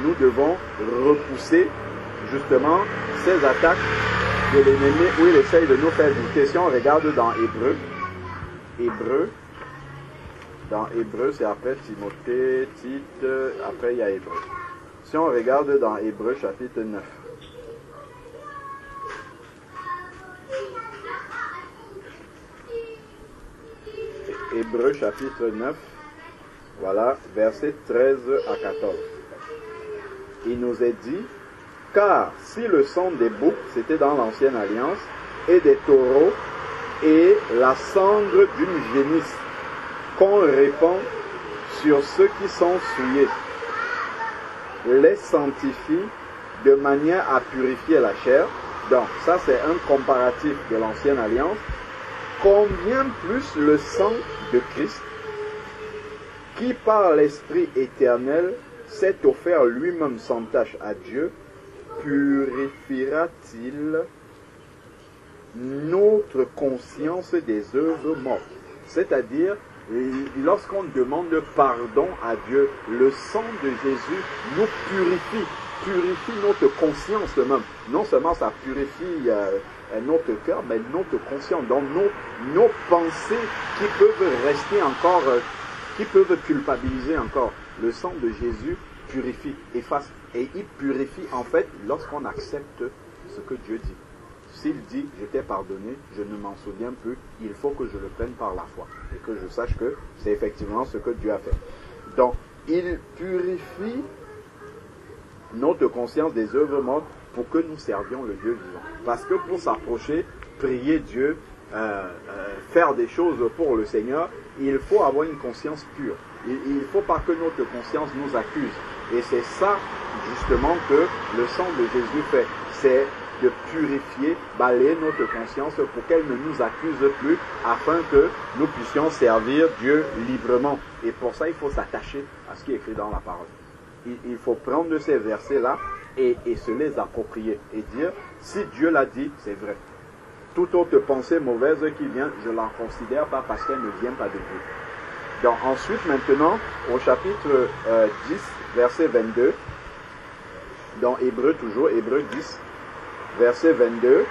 nous devons repousser justement ces attaques de l'ennemi où il essaye de nous faire douter. Si on regarde dans dans Hébreu, c'est après Timothée, Tite, après il y a Hébreu. Si on regarde dans Hébreu chapitre 9. Hébreu chapitre 9, voilà, versets 13 à 14. Il nous est dit, car si le sang des boucs, c'était dans l'ancienne alliance, et des taureaux, et la cendre d'une génisse, qu'on répand sur ceux qui sont souillés, les sanctifie de manière à purifier la chair. Donc ça c'est un comparatif de l'ancienne alliance. Combien plus le sang de Christ, qui par l'Esprit éternel s'est offert lui-même sans tache à Dieu, purifiera-t-il notre conscience des œuvres mortes? C'est-à-dire, lorsqu'on demande pardon à Dieu, le sang de Jésus nous purifie purifie notre conscience même. Non seulement ça purifie notre cœur, mais notre conscience, donc nos pensées qui peuvent rester encore, qui peuvent culpabiliser encore. Le sang de Jésus purifie, efface, et il purifie en fait lorsqu'on accepte ce que Dieu dit. S'il dit, je t'ai pardonné, je ne m'en souviens plus, il faut que je le prenne par la foi et que je sache que c'est effectivement ce que Dieu a fait. Donc, il purifie notre conscience des œuvres mortes pour que nous servions le Dieu vivant. Parce que pour s'approcher, prier Dieu, faire des choses pour le Seigneur, il faut avoir une conscience pure. Il ne faut pas que notre conscience nous accuse. Et c'est ça, justement, que le sang de Jésus fait. C'est de purifier, balayer notre conscience pour qu'elle ne nous accuse plus, afin que nous puissions servir Dieu librement. Et pour ça, il faut s'attacher à ce qui est écrit dans la parole. Il faut prendre ces versets-là et se les approprier et dire, si Dieu l'a dit, c'est vrai. Toute autre pensée mauvaise qui vient, je ne la considère pas parce qu'elle ne vient pas de Dieu. Donc ensuite, maintenant, au chapitre 10, verset 22, dans Hébreu toujours, Hébreu 10, verset 22,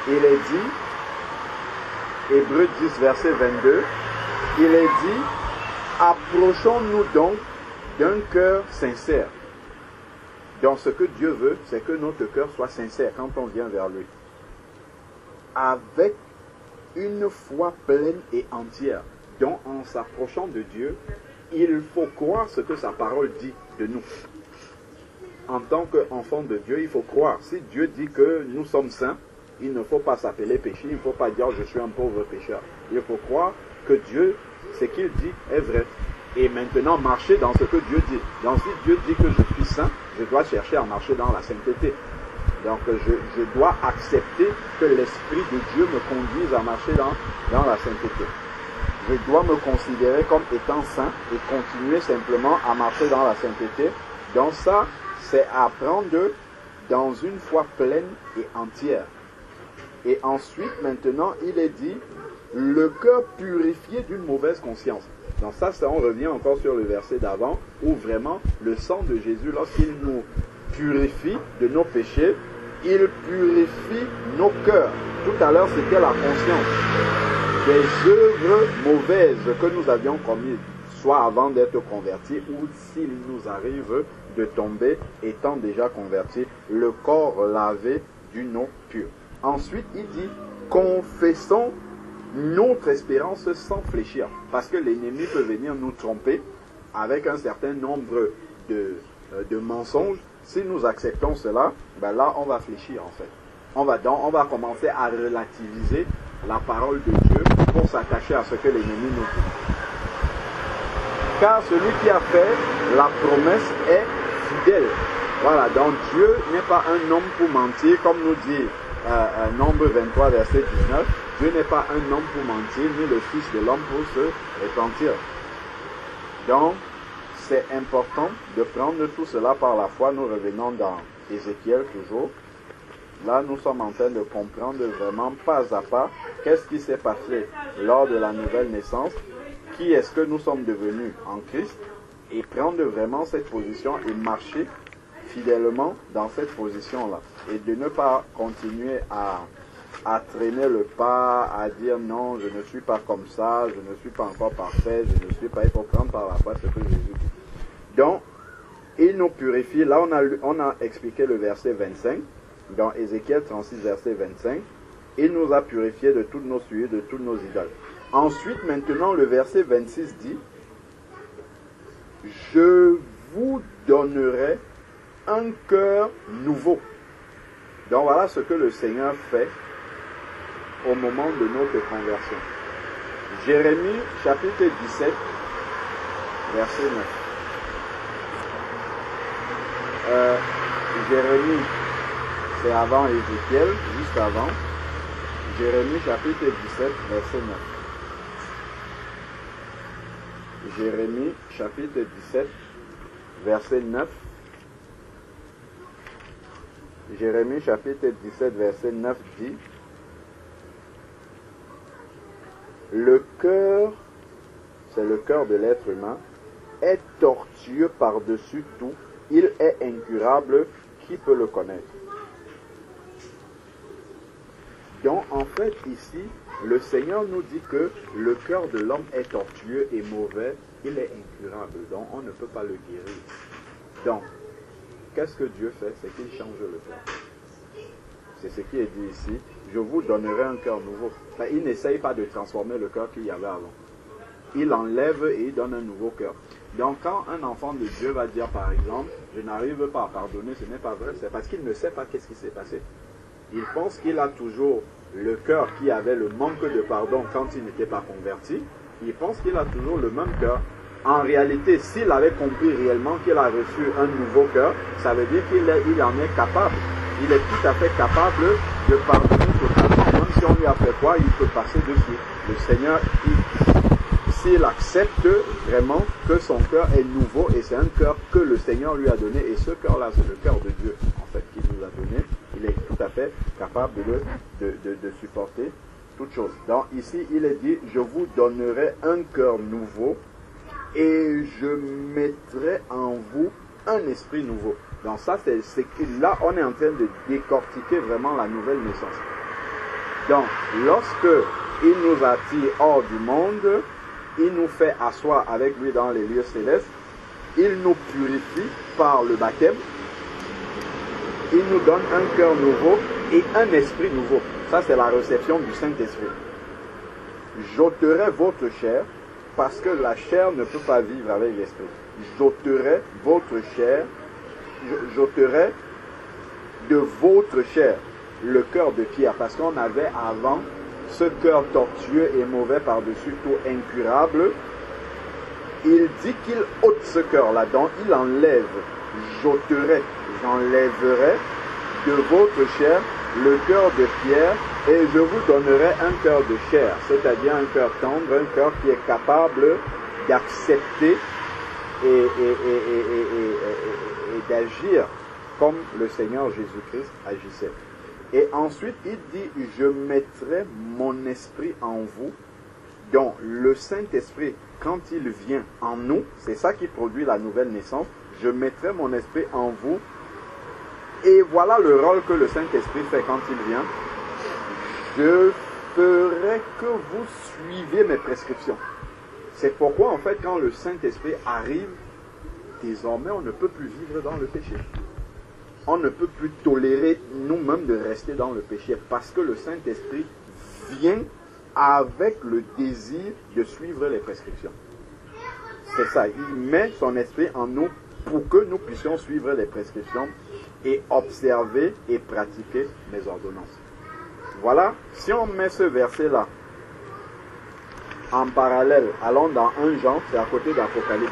il est dit, Hébreu 10, verset 22, il est dit, approchons-nous donc d'un cœur sincère. Donc ce que Dieu veut, c'est que notre cœur soit sincère quand on vient vers lui. Avec une foi pleine et entière. Donc en s'approchant de Dieu, il faut croire ce que sa parole dit de nous. En tant qu'enfant de Dieu, il faut croire. Si Dieu dit que nous sommes saints, il ne faut pas s'appeler péché, il ne faut pas dire je suis un pauvre pécheur. Il faut croire que Dieu, ce qu'il dit est vrai. Et maintenant marcher dans ce que Dieu dit. Donc si Dieu dit que je suis saint, je dois chercher à marcher dans la sainteté. Donc je dois accepter que l'Esprit de Dieu me conduise à marcher dans la sainteté. Je dois me considérer comme étant saint et continuer simplement à marcher dans la sainteté. Donc ça, c'est apprendre dans une foi pleine et entière. Et ensuite, maintenant, il est dit, le cœur purifié d'une mauvaise conscience. Donc ça, on revient encore sur le verset d'avant, où vraiment le sang de Jésus, lorsqu'il nous purifie de nos péchés, il purifie nos cœurs. Tout à l'heure, c'était la conscience des œuvres mauvaises que nous avions commises, soit avant d'être convertis, ou s'il nous arrive de tomber étant déjà convertis, le corps lavé d'une eau pure. Ensuite, il dit, confessons notre espérance sans fléchir. Parce que l'ennemi peut venir nous tromper avec un certain nombre de mensonges. Si nous acceptons cela, ben là, on va fléchir en fait. On va commencer à relativiser la parole de Dieu pour s'attacher à ce que l'ennemi nous dit. Car celui qui a fait la promesse est fidèle. Voilà, donc Dieu n'est pas un homme pour mentir, comme nous dit Nombre 23, verset 19. Dieu n'est pas un homme pour mentir, ni le Fils de l'homme pour se repentir. Donc, c'est important de prendre tout cela par la foi. Nous revenons dans Ézéchiel toujours. Là, nous sommes en train de comprendre vraiment pas à pas qu'est-ce qui s'est passé lors de la nouvelle naissance, qui est-ce que nous sommes devenus en Christ, et prendre vraiment cette position et marcher fidèlement dans cette position-là. Et de ne pas continuer à traîner le pas, à dire non, je ne suis pas comme ça, je ne suis pas encore parfait, je ne suis pas, il faut prendre par la foi ce que Jésus dit. Donc, il nous purifie. Là, on a expliqué le verset 25, dans Ézéchiel 36, verset 25. Il nous a purifiés de toutes nos souillures, de toutes nos idoles. Ensuite, maintenant, le verset 26 dit, je vous donnerai un cœur nouveau. Donc voilà ce que le Seigneur fait au moment de notre conversion. Jérémie chapitre 17, verset 9. Jérémie, c'est avant Ézéchiel, juste avant. Jérémie chapitre 17, verset 9. Jérémie chapitre 17, verset 9. Jérémie chapitre 17, verset 9 dit, le cœur, c'est le cœur de l'être humain, est tortueux par-dessus tout Il est incurable, qui peut le connaître? Donc en fait ici, le Seigneur nous dit que le cœur de l'homme est tortueux et mauvais, il est incurable, donc on ne peut pas le guérir. Donc, qu'est-ce que Dieu fait? C'est qu'il change le cœur. C'est ce qui est dit ici, je vous donnerai un cœur nouveau. Enfin, il n'essaye pas de transformer le cœur qu'il y avait avant. Il enlève et il donne un nouveau cœur. Donc quand un enfant de Dieu va dire par exemple, je n'arrive pas à pardonner, ce n'est pas vrai, c'est parce qu'il ne sait pas qu'est-ce qui s'est passé. Il pense qu'il a toujours le cœur qui avait le manque de pardon quand il n'était pas converti. Il pense qu'il a toujours le même cœur. En réalité, s'il avait compris réellement qu'il a reçu un nouveau cœur, ça veut dire qu'il en est capable. Il est tout à fait capable de pardonner totalement. Même si on lui a fait quoi, il peut passer dessus. Le Seigneur, s'il accepte vraiment que son cœur est nouveau, et c'est un cœur que le Seigneur lui a donné, et ce cœur-là, c'est le cœur de Dieu, en fait, qu'il nous a donné, il est tout à fait capable de supporter toute chose. Donc ici, il est dit, je vous donnerai un cœur nouveau, et je mettrai en vous un esprit nouveau. Donc ça, c'est que là, on est en train de décortiquer vraiment la nouvelle naissance. Donc, lorsque il nous attire hors du monde, il nous fait asseoir avec lui dans les lieux célestes, il nous purifie par le baptême, il nous donne un cœur nouveau et un esprit nouveau. Ça, c'est la réception du Saint-Esprit. J'ôterai votre chair, parce que la chair ne peut pas vivre avec l'esprit. J'ôterai votre chair, j'ôterai de votre chair le cœur de pierre, parce qu'on avait avant ce cœur tortueux et mauvais par-dessus tout, incurable. Il dit qu'il ôte ce cœur-là, donc il enlève. J'ôterai, j'enlèverai de votre chair le cœur de pierre, et je vous donnerai un cœur de chair, c'est-à-dire un cœur tendre, un cœur qui est capable d'accepter et d'agir comme le Seigneur Jésus-Christ agissait. Et ensuite, il dit, je mettrai mon esprit en vous. Donc, le Saint-Esprit, quand il vient en nous, c'est ça qui produit la nouvelle naissance. Je mettrai mon esprit en vous. Et voilà le rôle que le Saint-Esprit fait quand il vient. Je ferai que vous suiviez mes prescriptions. C'est pourquoi, en fait, quand le Saint-Esprit arrive, désormais, on ne peut plus vivre dans le péché. On ne peut plus tolérer nous-mêmes de rester dans le péché, parce que le Saint-Esprit vient avec le désir de suivre les prescriptions. C'est ça, il met son esprit en nous pour que nous puissions suivre les prescriptions et observer et pratiquer les ordonnances. Voilà, si on met ce verset-là en parallèle, allons dans 1 Jean, c'est à côté d'Apocalypse.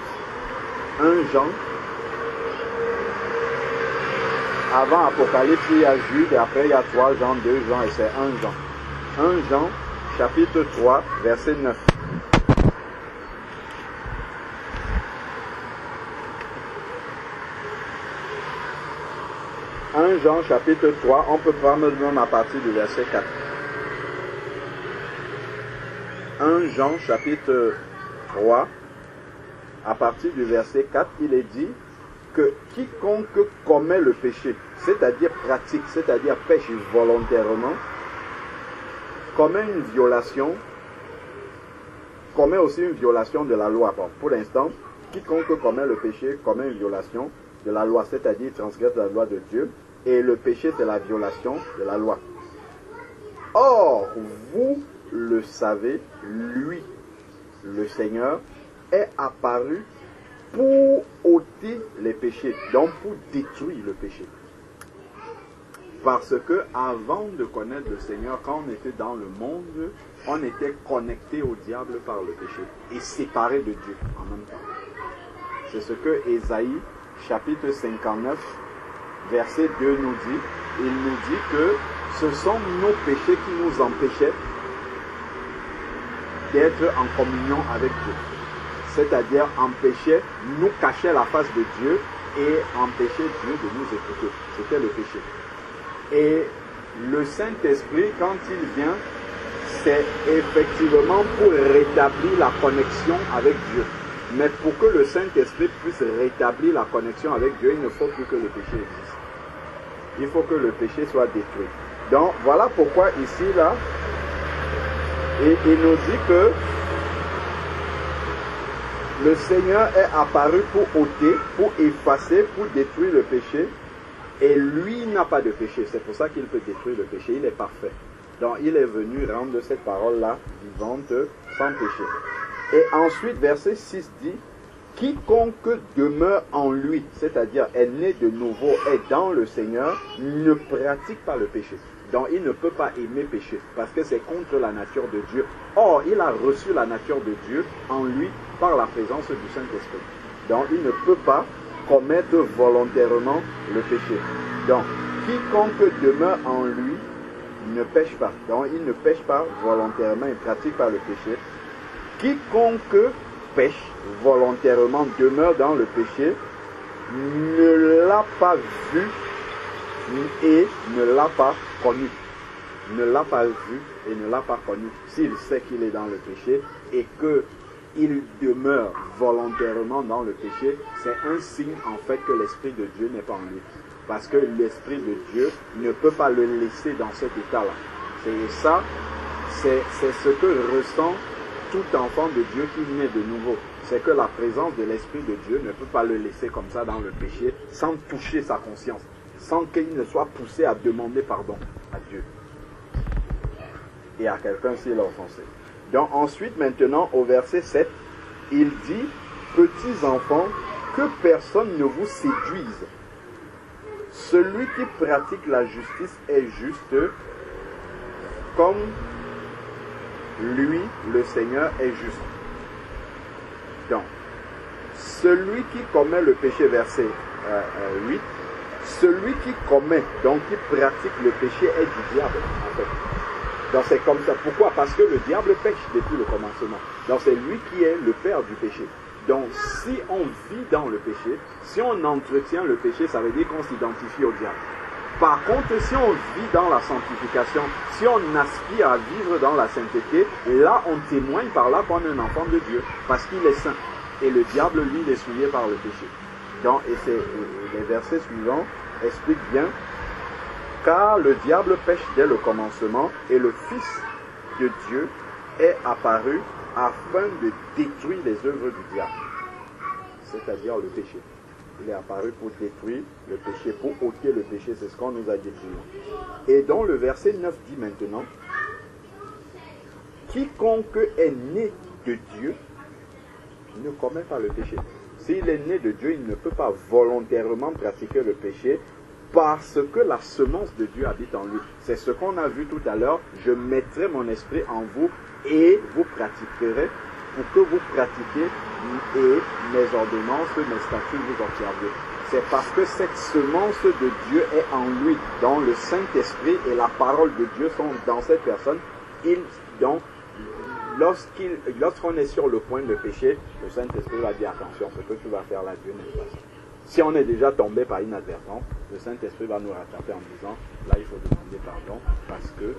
1 Jean, avant Apocalypse, il y a Jude, et après il y a 3 Jean, 2 Jean, et c'est 1 Jean. 1 Jean, chapitre 3, verset 9. Jean, chapitre 3, on peut prendre même à partir du verset 4. 1 Jean, chapitre 3, à partir du verset 4, il est dit que quiconque commet le péché, c'est-à-dire pratique, c'est-à-dire pêche volontairement, commet une violation, commet aussi une violation de la loi. Bon, pour l'instant, quiconque commet le péché commet une violation de la loi, c'est-à-dire transgresse la loi de Dieu, et le péché c'est la violation de la loi. Or, vous le savez, lui, le Seigneur, est apparu pour ôter les péchés, donc pour détruire le péché. Parce que avant de connaître le Seigneur, quand on était dans le monde, on était connecté au diable par le péché et séparé de Dieu en même temps. C'est ce que Ésaïe, chapitre 59, verset 2 nous dit. Il nous dit que ce sont nos péchés qui nous empêchaient d'être en communion avec Dieu. C'est-à-dire empêcher, nous cacher la face de Dieu et empêcher Dieu de nous écouter. C'était le péché. Et le Saint-Esprit, quand il vient, c'est effectivement pour rétablir la connexion avec Dieu. Mais pour que le Saint-Esprit puisse rétablir la connexion avec Dieu, il ne faut plus que le péché existe. Il faut que le péché soit détruit. Donc voilà pourquoi ici, là, il nous dit que le Seigneur est apparu pour ôter, pour effacer, pour détruire le péché. Et lui n'a pas de péché. C'est pour ça qu'il peut détruire le péché. Il est parfait. Donc il est venu rendre cette parole-là vivante, sans péché. Et ensuite, verset 6 dit, quiconque demeure en lui, c'est-à-dire est né de nouveau, est dans le Seigneur, ne pratique pas le péché. Donc il ne peut pas aimer péché, parce que c'est contre la nature de Dieu. Or, il a reçu la nature de Dieu en lui par la présence du Saint-Esprit. Donc il ne peut pas commettre volontairement le péché. Donc, quiconque demeure en lui ne pêche pas. Donc il ne pêche pas volontairement, il ne pratique pas le péché. Quiconque pêche volontairement, demeure dans le péché, ne l'a pas vu et ne l'a pas connu. Ne l'a pas vu et ne l'a pas connu. S'il sait qu'il est dans le péché et qu'il demeure volontairement dans le péché, c'est un signe en fait que l'Esprit de Dieu n'est pas en lui. Parce que l'Esprit de Dieu ne peut pas le laisser dans cet état-là. C'est ça, c'est ce que ressent tout enfant de Dieu qui naît de nouveau. C'est que la présence de l'Esprit de Dieu ne peut pas le laisser comme ça dans le péché sans toucher sa conscience, sans qu'il ne soit poussé à demander pardon à Dieu et à quelqu'un s'il a offensé. Donc ensuite, maintenant, au verset 7, il dit, petits enfants, que personne ne vous séduise. Celui qui pratique la justice est juste comme lui, le Seigneur, est juste. Donc, celui qui commet le péché, verset 8, celui qui commet, donc qui pratique le péché est du diable, en fait. Donc c'est comme ça. Pourquoi? Parce que le diable pêche depuis le commencement. Donc c'est lui qui est le père du péché. Donc si on vit dans le péché, si on entretient le péché, ça veut dire qu'on s'identifie au diable. Par contre, si on vit dans la sanctification, si on aspire à vivre dans la sainteté, là on témoigne par là qu'on est un enfant de Dieu, parce qu'il est saint. Et le diable, lui, il est souillé par le péché. Donc, et les versets suivants expliquent bien, car le diable pêche dès le commencement, et le Fils de Dieu est apparu afin de détruire les œuvres du diable, c'est-à-dire le péché. Il est apparu pour détruire le péché, pour ôter le péché, c'est ce qu'on nous a dit plus loin. Et donc le verset 9 dit maintenant, quiconque est né de Dieu ne commet pas le péché. S'il est né de Dieu, il ne peut pas volontairement pratiquer le péché parce que la semence de Dieu habite en lui. C'est ce qu'on a vu tout à l'heure, je mettrai mon esprit en vous et vous pratiquerez pour que vous pratiquiez et mes ordonnances, mes statuts vous observez. C'est parce que cette semence de Dieu est en lui, dont le Saint-Esprit et la parole de Dieu sont dans cette personne. Donc, lorsqu'on est sur le point de pécher, le Saint-Esprit va dire attention, ce que tu vas faire là, Dieu n'est pas ça. Si on est déjà tombé par inadvertance, le Saint-Esprit va nous rattraper en disant là il faut demander pardon parce que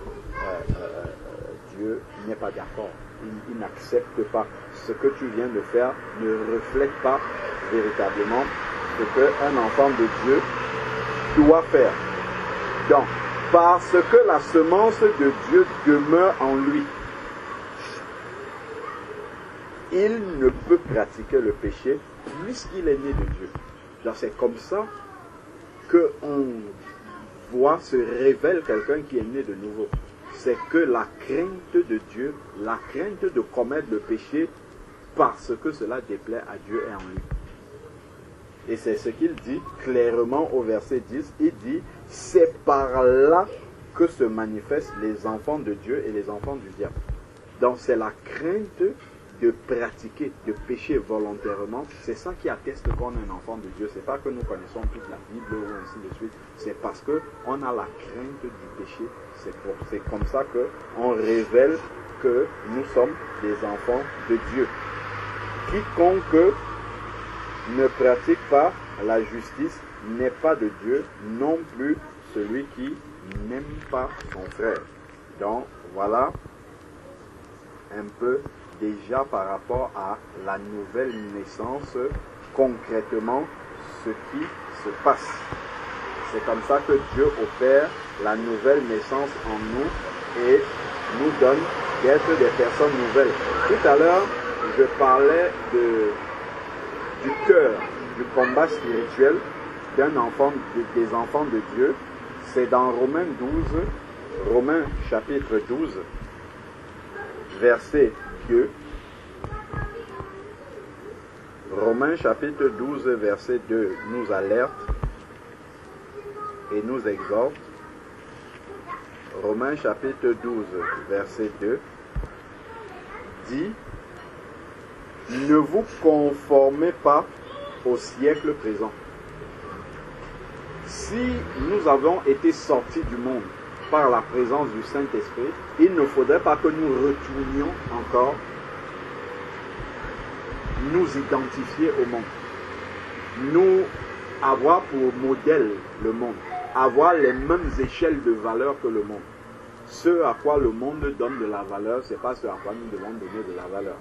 Dieu n'est pas d'accord. Il n'accepte pas. Ce que tu viens de faire ne reflète pas véritablement ce qu'un enfant de Dieu doit faire. Donc, parce que la semence de Dieu demeure en lui, il ne peut pratiquer le péché puisqu'il est né de Dieu. Donc c'est comme ça qu'on voit, se révèle quelqu'un qui est né de nouveau. C'est que la crainte de Dieu, la crainte de commettre le péché parce que cela déplaît à Dieu est en lui. Et c'est ce qu'il dit clairement au verset 10. Il dit, c'est par là que se manifestent les enfants de Dieu et les enfants du diable. Donc c'est la crainte de pratiquer, de pécher volontairement, c'est ça qui atteste qu'on est un enfant de Dieu. C'est pas que nous connaissons toute la Bible ou ainsi de suite. C'est parce qu'on a la crainte du péché. C'est comme ça qu'on révèle que nous sommes des enfants de Dieu. Quiconque ne pratique pas la justice n'est pas de Dieu, non plus celui qui n'aime pas son frère. Donc voilà un peu déjà par rapport à la nouvelle naissance, concrètement, ce qui se passe. C'est comme ça que Dieu opère la nouvelle naissance en nous et nous donne d'être des personnes nouvelles. Tout à l'heure, je parlais du cœur, du combat spirituel d'un enfant, des enfants de Dieu. C'est dans Romains chapitre 12, verset 2. Romains chapitre 12, verset 2 nous alerte et nous exhorte. Romains chapitre 12, verset 2 dit: ne vous conformez pas au siècle présent. Si nous avons été sortis du monde par la présence du Saint-Esprit, il ne faudrait pas que nous retournions encore nous identifier au monde. Nous avoir pour modèle le monde. Avoir les mêmes échelles de valeur que le monde. Ce à quoi le monde donne de la valeur, ce n'est pas ce à quoi nous devons donner de la valeur.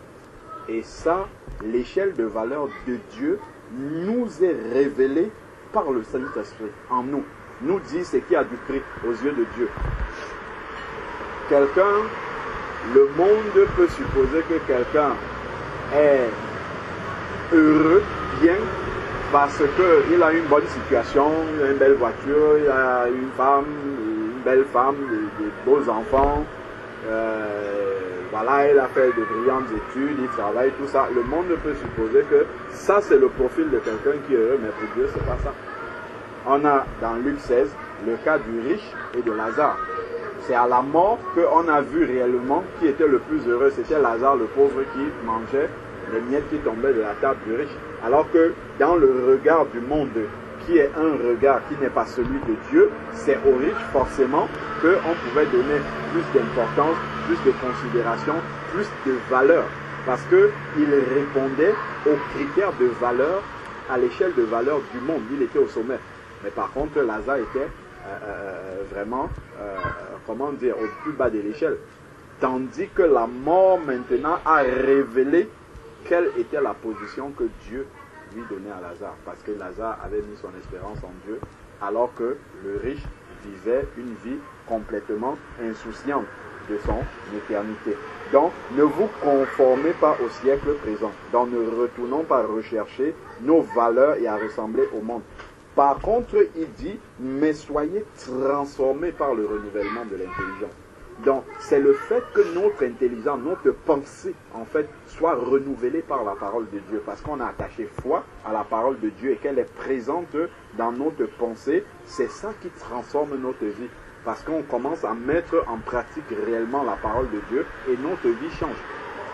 Et ça, l'échelle de valeur de Dieu nous est révélée par le Saint-Esprit en nous. Nous dit ce qui a du prix aux yeux de Dieu. Le monde peut supposer que quelqu'un est heureux, bien, parce qu'il a une bonne situation, il a une belle voiture, il a une femme, une belle femme, des beaux enfants, voilà, il a fait de brillantes études, il travaille, tout ça. Le monde peut supposer que ça c'est le profil de quelqu'un qui est heureux, mais pour Dieu c'est pas ça. On a dans Luc 16 le cas du riche et de Lazare. C'est à la mort qu'on a vu réellement qui était le plus heureux. C'était Lazare, le pauvre, qui mangeait les miettes qui tombaient de la table du riche. Alors que dans le regard du monde, qui est un regard qui n'est pas celui de Dieu, c'est aux riches forcément qu'on pouvait donner plus d'importance, plus de considération, plus de valeur. Parce qu'il répondait aux critères de valeur, à l'échelle de valeur du monde. Il était au sommet. Mais par contre, Lazare était vraiment, comment dire, au plus bas de l'échelle. Tandis que la mort maintenant a révélé quelle était la position que Dieu lui donnait à Lazare. Parce que Lazare avait mis son espérance en Dieu, alors que le riche vivait une vie complètement insouciante de son éternité. Donc, ne vous conformez pas au siècle présent. Donc, ne retournons pas rechercher nos valeurs et à ressembler au monde. Par contre, il dit, mais soyez transformés par le renouvellement de l'intelligence. Donc, c'est le fait que notre intelligence, notre pensée, en fait, soit renouvelée par la parole de Dieu. Parce qu'on a attaché foi à la parole de Dieu et qu'elle est présente dans notre pensée. C'est ça qui transforme notre vie. Parce qu'on commence à mettre en pratique réellement la parole de Dieu et notre vie change.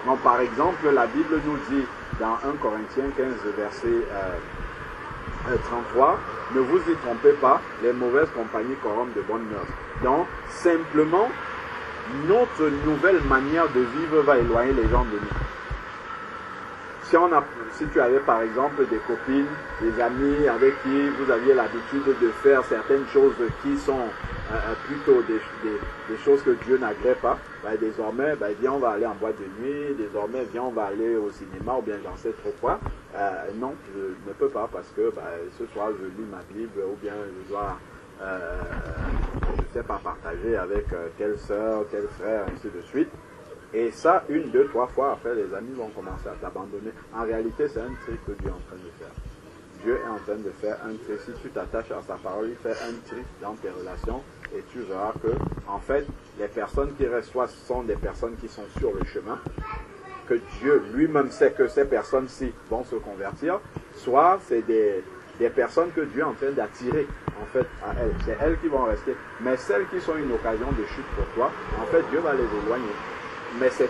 Donc, par exemple, la Bible nous dit dans 1 Corinthiens 15, verset 33, ne vous y trompez pas, les mauvaises compagnies corrompent de bonnes mœurs. Donc, simplement, notre nouvelle manière de vivre va éloigner les gens de nous. Si tu avais par exemple des copines, des amis avec qui vous aviez l'habitude de faire certaines choses qui sont plutôt des choses que Dieu n'agrée pas, désormais, viens on va aller en boîte de nuit, désormais viens on va aller au cinéma ou bien j'en sais trop quoi. Non, je ne peux pas parce que ce soir je lis ma Bible ou bien je dois je ne sais pas partager avec telle soeur, tel frère, ainsi de suite. Et ça, 1, 2, 3 fois après, les amis vont commencer à t'abandonner. En réalité, c'est un tri que Dieu est en train de faire. Dieu est en train de faire un tri. Si tu t'attaches à sa parole, il fait un tri dans tes relations et tu verras que, en fait, les personnes qui restent, soit sont des personnes qui sont sur le chemin, que Dieu lui-même sait que ces personnes-ci vont se convertir, soit c'est des personnes que Dieu est en train d'attirer en fait à elles. C'est elles qui vont rester. Mais celles qui sont une occasion de chute pour toi, en fait Dieu va les éloigner. Mais c'est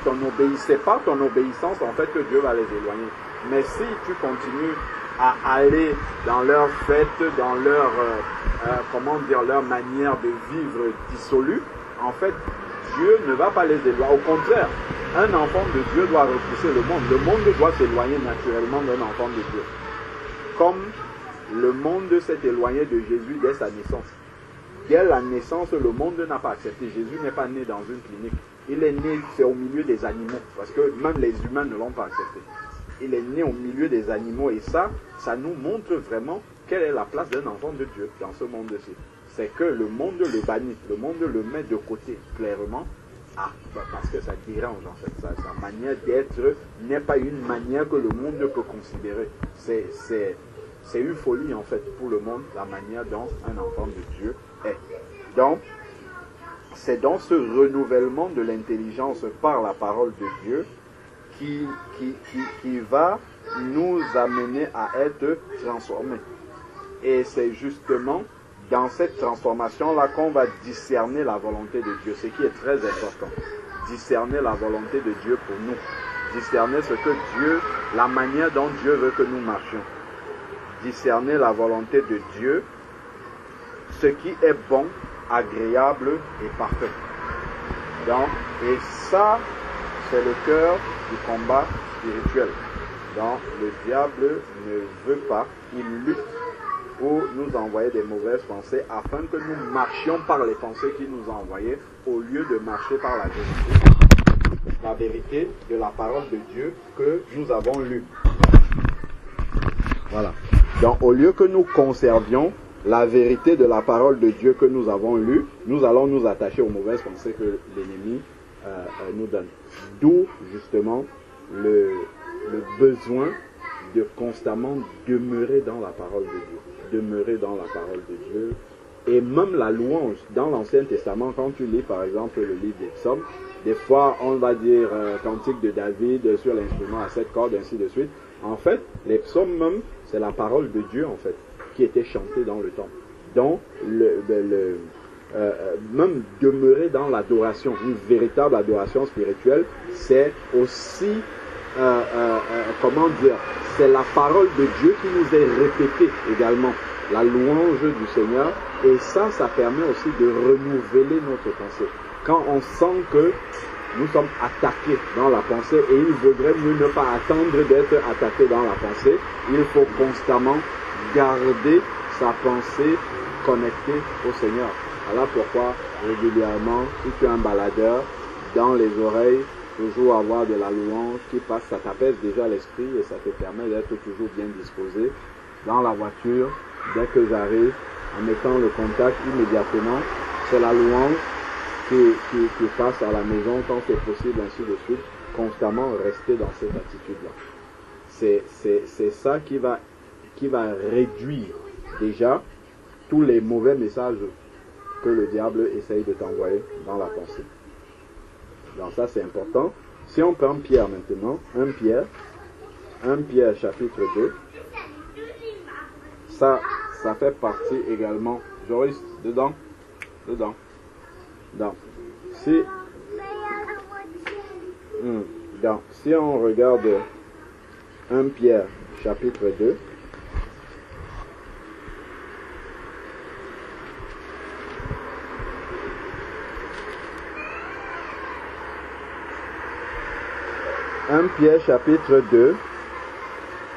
pas ton obéissance en fait que Dieu va les éloigner. Mais si tu continues à aller dans leurs fêtes, dans leur leur manière de vivre dissolue, en fait Dieu ne va pas les éloigner. Au contraire, un enfant de Dieu doit repousser le monde. Le monde doit s'éloigner naturellement d'un enfant de Dieu. Comme le monde s'est éloigné de Jésus dès sa naissance. dès la naissance, le monde n'a pas accepté. Jésus n'est pas né dans une clinique. Il est né, c'est au milieu des animaux, parce que même les humains ne l'ont pas accepté. Il est né au milieu des animaux, et ça nous montre vraiment quelle est la place d'un enfant de Dieu dans ce monde-ci. C'est que le monde le bannit, le monde le met de côté clairement, parce que ça dérange en fait. Sa manière d'être n'est pas une manière que le monde peut considérer. C'est une folie en fait pour le monde, la manière dont un enfant de Dieu est. Donc, c'est dans ce renouvellement de l'intelligence par la parole de Dieu qui va nous amener à être transformés. Et c'est justement dans cette transformation-là qu'on va discerner la volonté de Dieu, ce qui est très important. Discerner la volonté de Dieu pour nous. Discerner ce que Dieu, la manière dont Dieu veut que nous marchions. Discerner la volonté de Dieu, ce qui est bon, agréable et parfait. Donc, et ça, c'est le cœur du combat spirituel. Donc, le diable ne veut pas, il lutte pour nous envoyer des mauvaises pensées afin que nous marchions par les pensées qu'il nous a envoyées au lieu de marcher par la vérité de la parole de Dieu que nous avons lue. Voilà. Donc, au lieu que nous conservions la vérité de la parole de Dieu que nous avons lue, nous allons nous attacher aux mauvaises pensées que l'ennemi nous donne. D'où, justement, le besoin de constamment demeurer dans la parole de Dieu. Demeurer dans la parole de Dieu. Et même la louange, dans l'Ancien Testament, quand tu lis par exemple le livre des psaumes, des fois on va dire cantique de David sur l'instrument à 7 cordes, ainsi de suite. En fait, les psaumes même, c'est la parole de Dieu en fait, qui était chantée dans le temple. Donc, même demeurer dans l'adoration, une véritable adoration spirituelle, c'est aussi, comment dire, c'est la parole de Dieu qui nous est répétée également, la louange du Seigneur, et ça permet aussi de renouveler notre pensée. Quand on sent que nous sommes attaqués dans la pensée, et il vaudrait mieux ne pas attendre d'être attaqué dans la pensée, il faut constamment garder sa pensée connectée au Seigneur. Voilà pourquoi régulièrement, si tu es un baladeur, dans les oreilles, toujours avoir de la louange qui passe, ça t'apaise déjà l'esprit et ça te permet d'être toujours bien disposé. Dans la voiture, dès que j'arrive, en mettant le contact immédiatement, c'est la louange qui passe à la maison quand c'est possible, ainsi de suite. Constamment rester dans cette attitude-là. C'est ça qui va réduire déjà tous les mauvais messages que le diable essaye de t'envoyer dans la pensée. Donc ça c'est important. Si on prend Pierre maintenant, 1 Pierre chapitre 2, ça fait partie également, Joris, dedans. Donc, si on regarde 1 Pierre chapitre 2, Pierre chapitre 2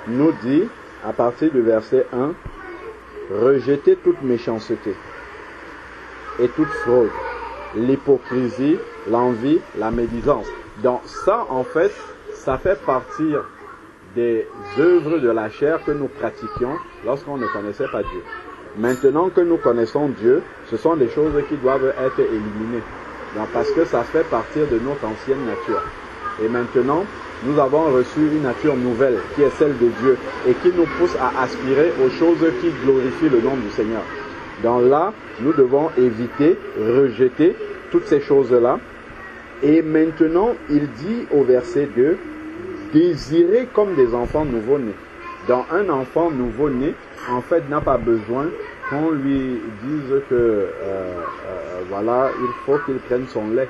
nous dit, à partir du verset 1, rejetez toute méchanceté et toute fraude, l'hypocrisie, l'envie, la médisance. Donc ça, en fait, ça fait partir des œuvres de la chair que nous pratiquions lorsqu'on ne connaissait pas Dieu. Maintenant que nous connaissons Dieu, ce sont des choses qui doivent être éliminées. Donc, parce que ça fait partir de notre ancienne nature. Et maintenant, nous avons reçu une nature nouvelle qui est celle de Dieu et qui nous pousse à aspirer aux choses qui glorifient le nom du Seigneur. Donc là, nous devons éviter, rejeter toutes ces choses-là. Et maintenant, il dit au verset 2, désirez comme des enfants nouveau-nés. Donc un enfant nouveau-né, en fait, n'a pas besoin qu'on lui dise que voilà, il faut qu'il prenne son lait.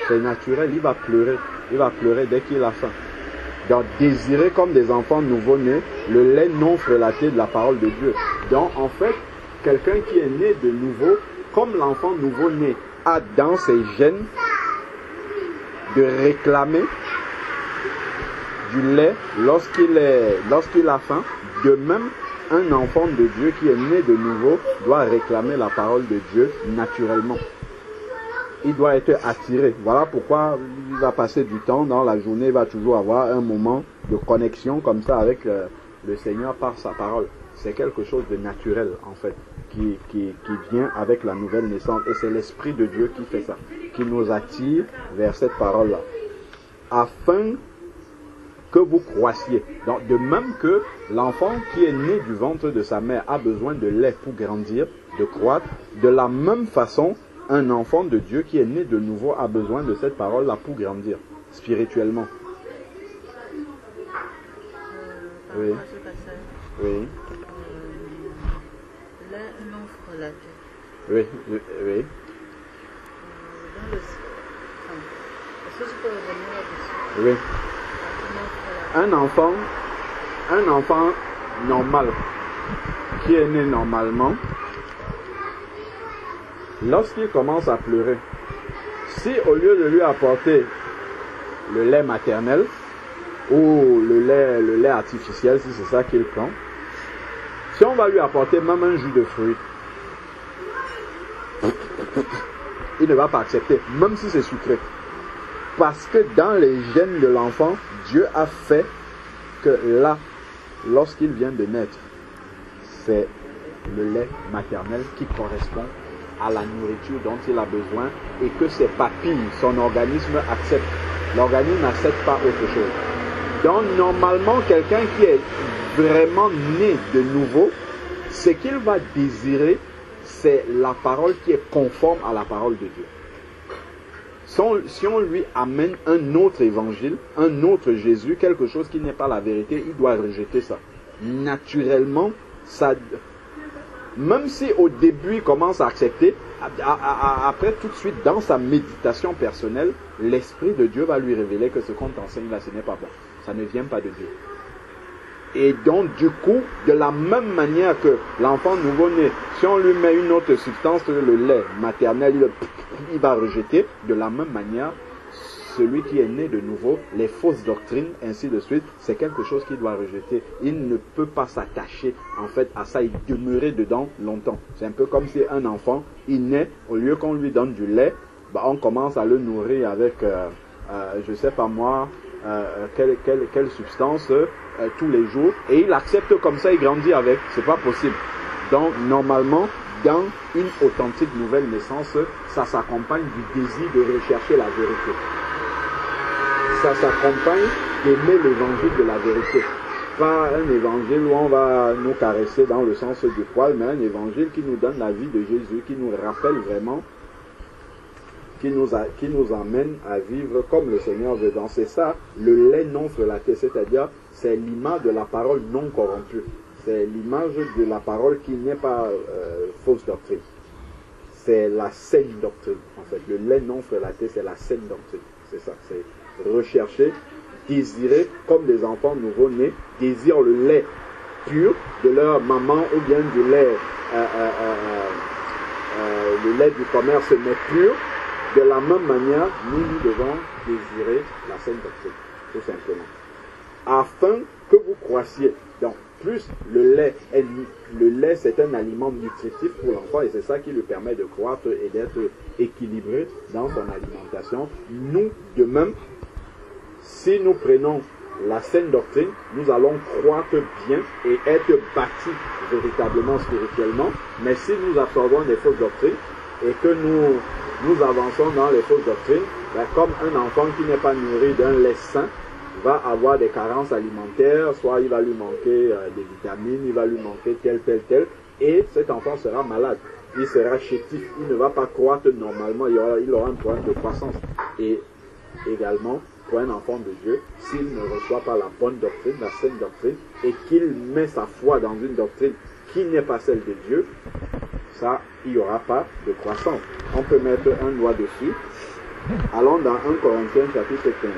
C'est naturel, il va pleurer dès qu'il a faim. Donc désirer comme des enfants nouveau-nés le lait non frelaté de la parole de Dieu. Donc en fait, quelqu'un qui est né de nouveau, comme l'enfant nouveau-né a dans ses gènes de réclamer du lait lorsqu'il a faim, de même un enfant de Dieu qui est né de nouveau doit réclamer la parole de Dieu naturellement. Il doit être attiré. Voilà pourquoi il va passer du temps dans la journée, il va toujours avoir un moment de connexion comme ça avec le Seigneur par sa parole. C'est quelque chose de naturel en fait, qui vient avec la nouvelle naissance. Et c'est l'Esprit de Dieu qui fait ça, qui nous attire vers cette parole-là. Afin que vous croissiez. Donc, de même que l'enfant qui est né du ventre de sa mère a besoin de lait pour grandir, de croître, de la même façon, un enfant de Dieu qui est né de nouveau a besoin de cette parole-là pour grandir, spirituellement. Oui. Oui. Lait non frelaté. Oui, oui. Dans le... Est-ce que tu peux revenir là-dessus? Oui. Un enfant normal, qui est né normalement, lorsqu'il commence à pleurer, si au lieu de lui apporter le lait maternel ou le lait artificiel, si c'est ça qu'il prend, si on va lui apporter même un jus de fruits, il ne va pas accepter, même si c'est sucré. Parce que dans les gènes de l'enfant, Dieu a fait que là, lorsqu'il vient de naître, c'est le lait maternel qui correspond à la nourriture dont il a besoin et que ses papilles, son organisme accepte. L'organisme n'accepte pas autre chose. Donc normalement, quelqu'un qui est vraiment né de nouveau, ce qu'il va désirer, c'est la parole qui est conforme à la parole de Dieu. Si on lui amène un autre évangile, un autre Jésus, quelque chose qui n'est pas la vérité, il doit rejeter ça. Naturellement, ça, même si au début il commence à accepter, après tout de suite dans sa méditation personnelle, l'Esprit de Dieu va lui révéler que ce qu'on t'enseigne là, ce n'est pas bon. Ça ne vient pas de Dieu. Et donc du coup, de la même manière que l'enfant nouveau-né, si on lui met une autre substance, le lait maternel, il va rejeter. De la même manière, celui qui est né de nouveau, les fausses doctrines, ainsi de suite, c'est quelque chose qu'il doit rejeter. Il ne peut pas s'attacher en fait à ça et demeurer dedans longtemps. C'est un peu comme si un enfant, il naît, au lieu qu'on lui donne du lait, on commence à le nourrir avec, je sais pas moi, quelle substance tous les jours, et il accepte comme ça, il grandit avec. C'est pas possible. Donc normalement, dans une authentique nouvelle naissance, ça s'accompagne du désir de rechercher la vérité. Ça s'accompagne d'aimer l'évangile de la vérité. Pas un évangile où on va nous caresser dans le sens du poil, mais un évangile qui nous donne la vie de Jésus, qui nous rappelle vraiment, qui nous amène à vivre comme le Seigneur veut. Donc c'est ça, le lait non frelaté, c'est-à-dire c'est l'image de la parole non corrompue. C'est l'image de la parole qui n'est pas fausse doctrine. C'est la saine doctrine, en fait. Le lait non frelaté, c'est la saine doctrine. C'est ça, c'est rechercher, désirer, comme des enfants nouveau-nés, désirent le lait pur de leur maman ou bien du lait, le lait du commerce mais pur. De la même manière, nous devons désirer la saine doctrine, tout simplement. Afin que vous croissiez. Donc, plus le lait c'est un aliment nutritif pour l'enfant et c'est ça qui lui permet de croître et d'être équilibré dans son alimentation. Nous, de même, si nous prenons la saine doctrine, nous allons croître bien et être bâtis véritablement spirituellement. Mais si nous absorbons des fausses doctrines et que nous avançons dans les fausses doctrines, comme un enfant qui n'est pas nourri d'un lait sain va avoir des carences alimentaires, soit il va lui manquer des vitamines, il va lui manquer tel, et cet enfant sera malade, il sera chétif, il ne va pas croître normalement, il aura un problème de croissance. Et également, pour un enfant de Dieu, s'il ne reçoit pas la bonne doctrine, la saine doctrine, et qu'il met sa foi dans une doctrine qui n'est pas celle de Dieu, ça, il n'y aura pas de croissance. On peut mettre un doigt dessus. Allons dans 1 Corinthiens chapitre 15.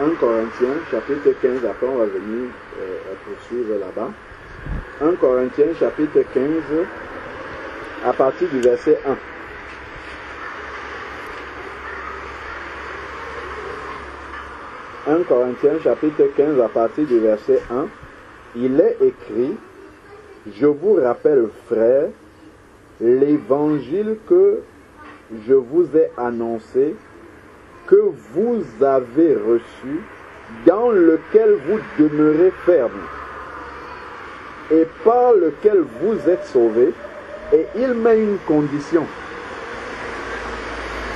1 Corinthiens chapitre 15, après on va venir poursuivre là-bas. 1 Corinthiens chapitre 15, à partir du verset 1. 1 Corinthiens chapitre 15 à partir du verset 1. il est écrit, je vous rappelle, frères, l'évangile que je vous ai annoncé, que vous avez reçu, dans lequel vous demeurez ferme, et par lequel vous êtes sauvés. Et il met une condition.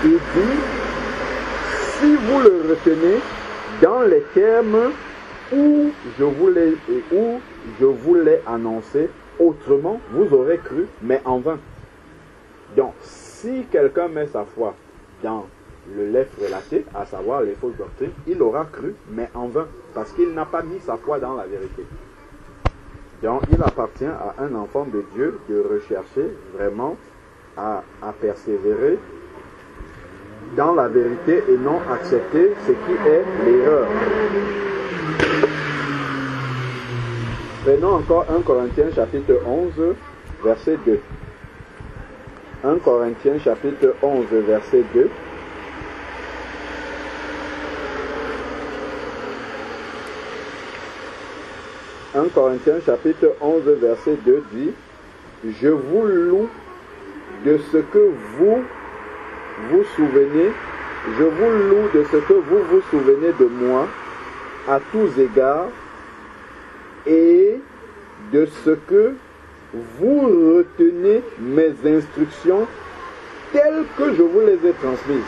Il dit, si vous le retenez dans les termes où je vous l'ai annoncé, autrement vous aurez cru, mais en vain. Donc, si quelqu'un met sa foi dans le lait relaté, à savoir les fausses doctrines, il aura cru, mais en vain, parce qu'il n'a pas mis sa foi dans la vérité. Donc, il appartient à un enfant de Dieu de rechercher vraiment à persévérer dans la vérité et non accepter ce qui est l'erreur. Prenons encore 1 Corinthiens chapitre 11, verset 2. 1 Corinthiens chapitre 11, verset 2. « 1 Corinthiens chapitre 11 verset 2 dit « Je vous loue de ce que vous vous souvenez, je vous loue de ce que vous vous souvenez de moi à tous égards et de ce que vous retenez mes instructions telles que je vous les ai transmises. »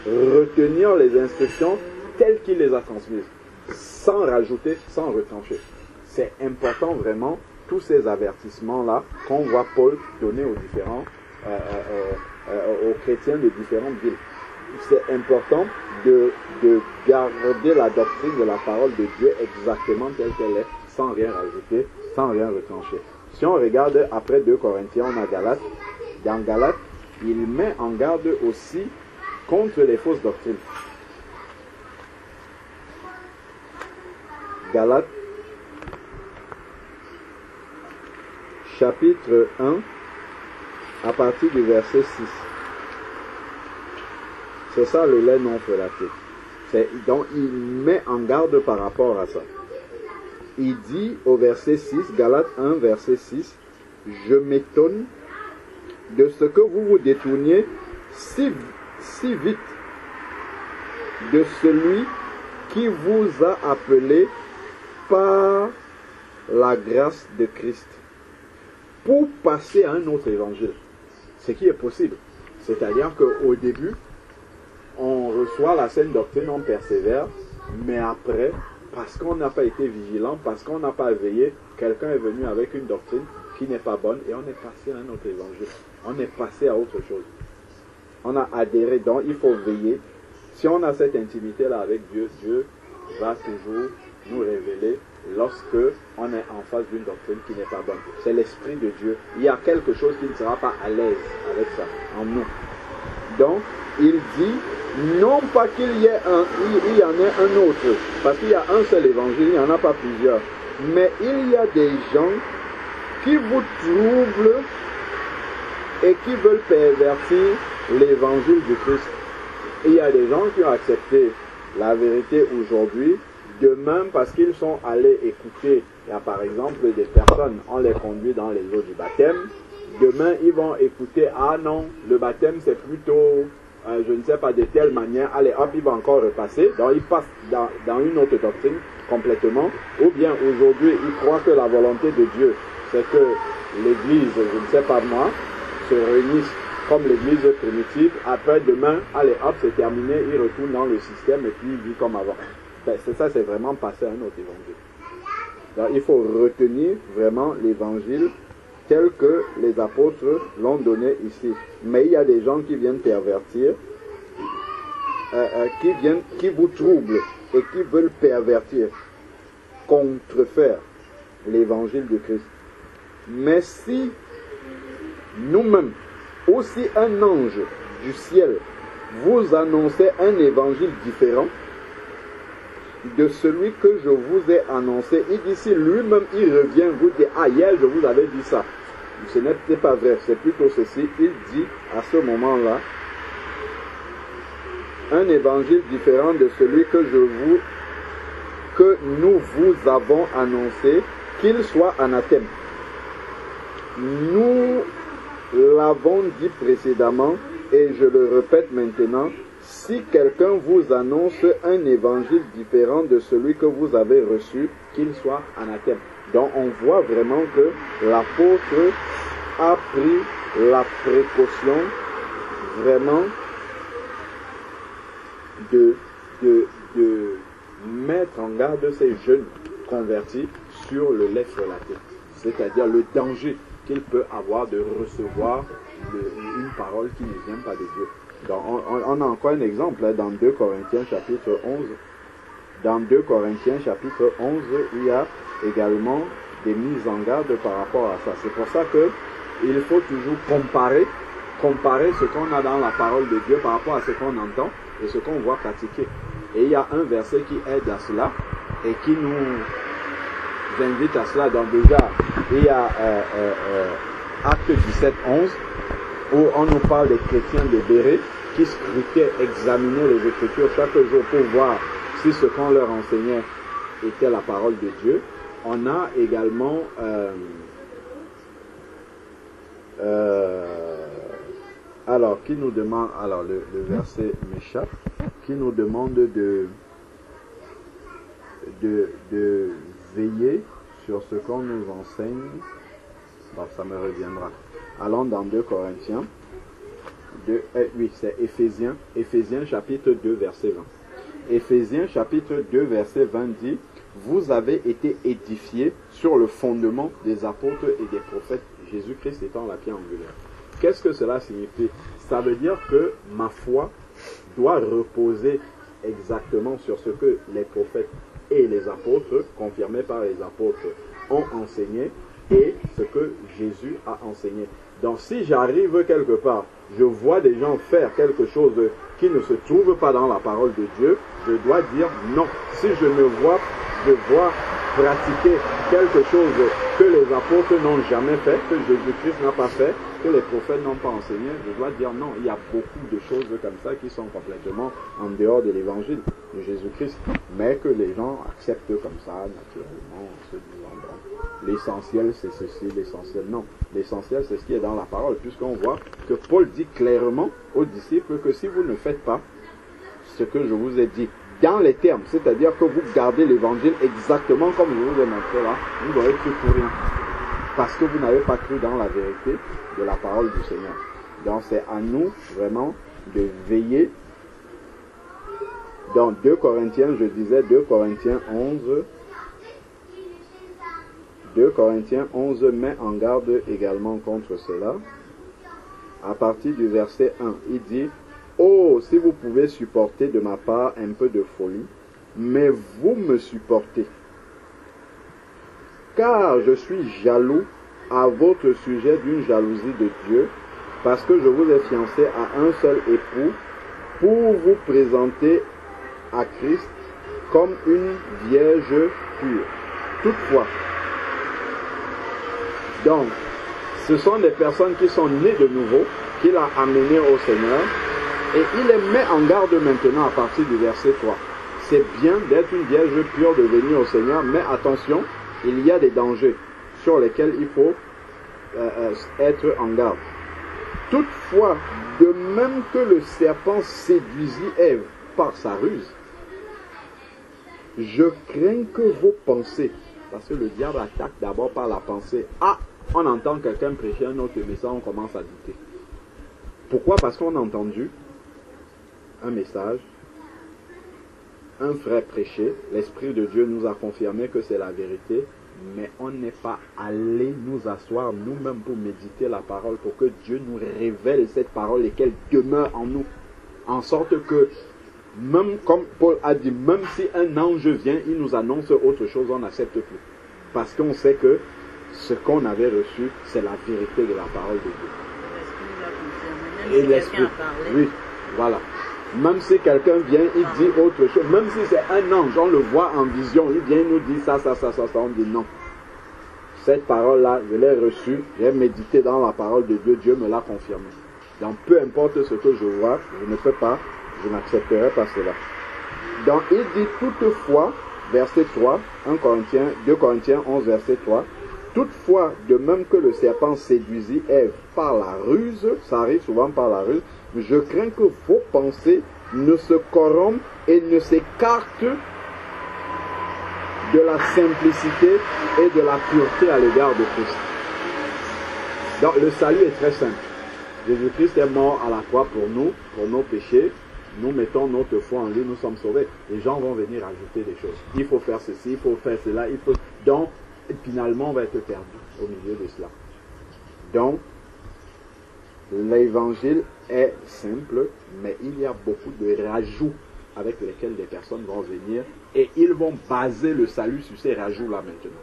Retenir les instructions telles qu'il les a transmises, sans rajouter, sans retrancher. C'est important vraiment, tous ces avertissements-là qu'on voit Paul donner aux différents, aux chrétiens de différentes villes. C'est important de garder la doctrine de la parole de Dieu exactement telle qu'elle est, sans rien rajouter, sans rien retrancher. Si on regarde après 2 Corinthiens, on a Galates. Dans Galates, il met en garde aussi contre les fausses doctrines. Galates, chapitre 1, à partir du verset 6. C'est ça le lait non relaté. Donc il met en garde par rapport à ça. Il dit au verset 6, Galates 1, verset 6, « Je m'étonne de ce que vous vous détourniez si vite de celui qui vous a appelé par la grâce de Christ pour passer à un autre évangile. » Ce qui est possible. C'est-à-dire qu'au début, on reçoit la saine doctrine, on persévère, mais après, parce qu'on n'a pas été vigilant, parce qu'on n'a pas veillé, quelqu'un est venu avec une doctrine qui n'est pas bonne et on est passé à un autre évangile. On est passé à autre chose. On a adhéré, donc il faut veiller. Si on a cette intimité-là avec Dieu, Dieu va toujours nous révéler lorsque on est en face d'une doctrine qui n'est pas bonne. C'est l'Esprit de Dieu. Il y a quelque chose qui ne sera pas à l'aise avec ça, en nous. Donc, il dit, non pas qu'il y en ait un autre, parce qu'il y a un seul évangile, il n'y en a pas plusieurs. Mais il y a des gens qui vous troublent et qui veulent pervertir l'évangile du Christ. Et il y a des gens qui ont accepté la vérité aujourd'hui, demain parce qu'ils sont allés écouter, il y a par exemple des personnes, on les conduit dans les eaux du baptême, demain ils vont écouter, ah non, le baptême c'est plutôt, je ne sais pas, de telle manière, allez hop, il va encore repasser, donc ils passent dans une autre doctrine complètement, ou bien aujourd'hui ils croient que la volonté de Dieu, c'est que l'église, je ne sais pas moi, se réunissent comme l'église primitive, après demain, allez hop, c'est terminé, il retourne dans le système et puis il vit comme avant. Ben, ça, c'est vraiment passer à un autre évangile. Donc, il faut retenir vraiment l'évangile tel que les apôtres l'ont donné ici. Mais il y a des gens qui viennent pervertir, qui vous troublent et qui veulent pervertir, contrefaire l'évangile de Christ. Mais si nous-mêmes, aussi un ange du ciel, vous annonçait un évangile différent de celui que je vous ai annoncé, il dit, si lui-même il revient vous dit, ah hier je vous avais dit ça, ce n'était pas vrai, c'est plutôt ceci, il dit à ce moment-là, un évangile différent de celui que nous vous avons annoncé, qu'il soit anathème. Nous l'avons dit précédemment et je le répète maintenant, si quelqu'un vous annonce un évangile différent de celui que vous avez reçu, qu'il soit anathème. Donc on voit vraiment que l'apôtre a pris la précaution vraiment de mettre en garde ces jeunes convertis sur le lait relaté, c'est-à-dire le danger qu'il peut avoir de recevoir une parole qui ne vient pas de Dieu. Donc, on a encore un exemple hein, dans 2 Corinthiens chapitre 11. Dans 2 Corinthiens chapitre 11, il y a également des mises en garde par rapport à ça. C'est pour ça que il faut toujours comparer ce qu'on a dans la parole de Dieu par rapport à ce qu'on entend et ce qu'on voit pratiquer. Et il y a un verset qui aide à cela et qui nous invite à cela. Donc déjà, il y a Acte 17, 11, où on nous parle des chrétiens de Bérée qui scrutaient, examinaient les Écritures chaque jour pour voir si ce qu'on leur enseignait était la parole de Dieu. On a également alors qui nous demande, alors le verset m'échappe, qui nous demande de veiller sur ce qu'on nous enseigne. Bon, ça me reviendra. Allons dans 2 Corinthiens. Oui, c'est Éphésiens chapitre 2, verset 20. Éphésiens chapitre 2, verset 20 dit, vous avez été édifiés sur le fondement des apôtres et des prophètes, Jésus-Christ étant la pierre angulaire. Qu'est-ce que cela signifie? Ça veut dire que ma foi doit reposer exactement sur ce que les prophètes et les apôtres, confirmés par les apôtres, ont enseigné et ce que Jésus a enseigné. Donc si j'arrive quelque part, je vois des gens faire quelque chose qui ne se trouve pas dans la parole de Dieu, je dois dire non. Si je me vois devoir pratiquer quelque chose que les apôtres n'ont jamais fait, que Jésus-Christ n'a pas fait, que les prophètes n'ont pas enseigné, je dois dire non. Il y a beaucoup de choses comme ça qui sont complètement en dehors de l'évangile de Jésus-Christ, mais que les gens acceptent comme ça, naturellement, en se disant bon, l'essentiel c'est ceci, l'essentiel non. L'essentiel c'est ce qui est dans la parole, puisqu'on voit que Paul dit clairement aux disciples que si vous ne faites pas ce que je vous ai dit, dans les termes, c'est-à-dire que vous gardez l'évangile exactement comme je vous ai montré là, vous n'aurez cru pour rien. Parce que vous n'avez pas cru dans la vérité de la parole du Seigneur. Donc c'est à nous vraiment de veiller. Dans 2 Corinthiens, je disais 2 Corinthiens 11. 2 Corinthiens 11 met en garde également contre cela. À partir du verset 1, il dit: oh, si vous pouvez supporter de ma part un peu de folie, mais vous me supportez. Car je suis jaloux à votre sujet d'une jalousie de Dieu, parce que je vous ai fiancé à un seul époux, pour vous présenter à Christ comme une vierge pure. Toutefois, donc, ce sont des personnes qui sont nées de nouveau, qu'il a amenées au Seigneur, et il les met en garde maintenant à partir du verset 3. C'est bien d'être une vierge pure, de venir au Seigneur, mais attention, il y a des dangers sur lesquels il faut être en garde. Toutefois, de même que le serpent séduisit Ève par sa ruse, je crains que vos pensées, parce que le diable attaque d'abord par la pensée. Ah, on entend quelqu'un prêcher un autre message, on commence à douter. Pourquoi? Parce qu'on a entendu un message, un frère prêcher, l'Esprit de Dieu nous a confirmé que c'est la vérité, mais on n'est pas allé nous asseoir nous-mêmes pour méditer la parole, pour que Dieu nous révèle cette parole et qu'elle demeure en nous, en sorte que, même comme Paul a dit, même si un ange vient, il nous annonce autre chose, on n'accepte plus, parce qu'on sait que ce qu'on avait reçu, c'est la vérité de la parole de Dieu. Et l'Esprit, oui, voilà. Même si quelqu'un vient, il dit autre chose, même si c'est un ange, on le voit en vision, il vient, il nous dit ça, on dit non. Cette parole-là, je l'ai reçue, j'ai médité dans la parole de Dieu, Dieu me l'a confirmé. Donc peu importe ce que je vois, je ne peux pas Je n'accepterai pas cela. Donc il dit toutefois, verset 3, 2 Corinthiens 11, verset 3, toutefois, de même que le serpent séduisit Ève par la ruse, ça arrive souvent par la ruse, je crains que vos pensées ne se corrompent et ne s'écartent de la simplicité et de la pureté à l'égard de Christ. Donc le salut est très simple. Jésus-Christ est mort à la croix pour nous, pour nos péchés. Nous mettons notre foi en lui, nous sommes sauvés. Les gens vont venir ajouter des choses. Il faut faire ceci, il faut faire cela, il faut... Donc, finalement, on va être perdu au milieu de cela. Donc, l'évangile est simple, mais il y a beaucoup de rajouts avec lesquels des personnes vont venir et ils vont baser le salut sur ces rajouts-là maintenant.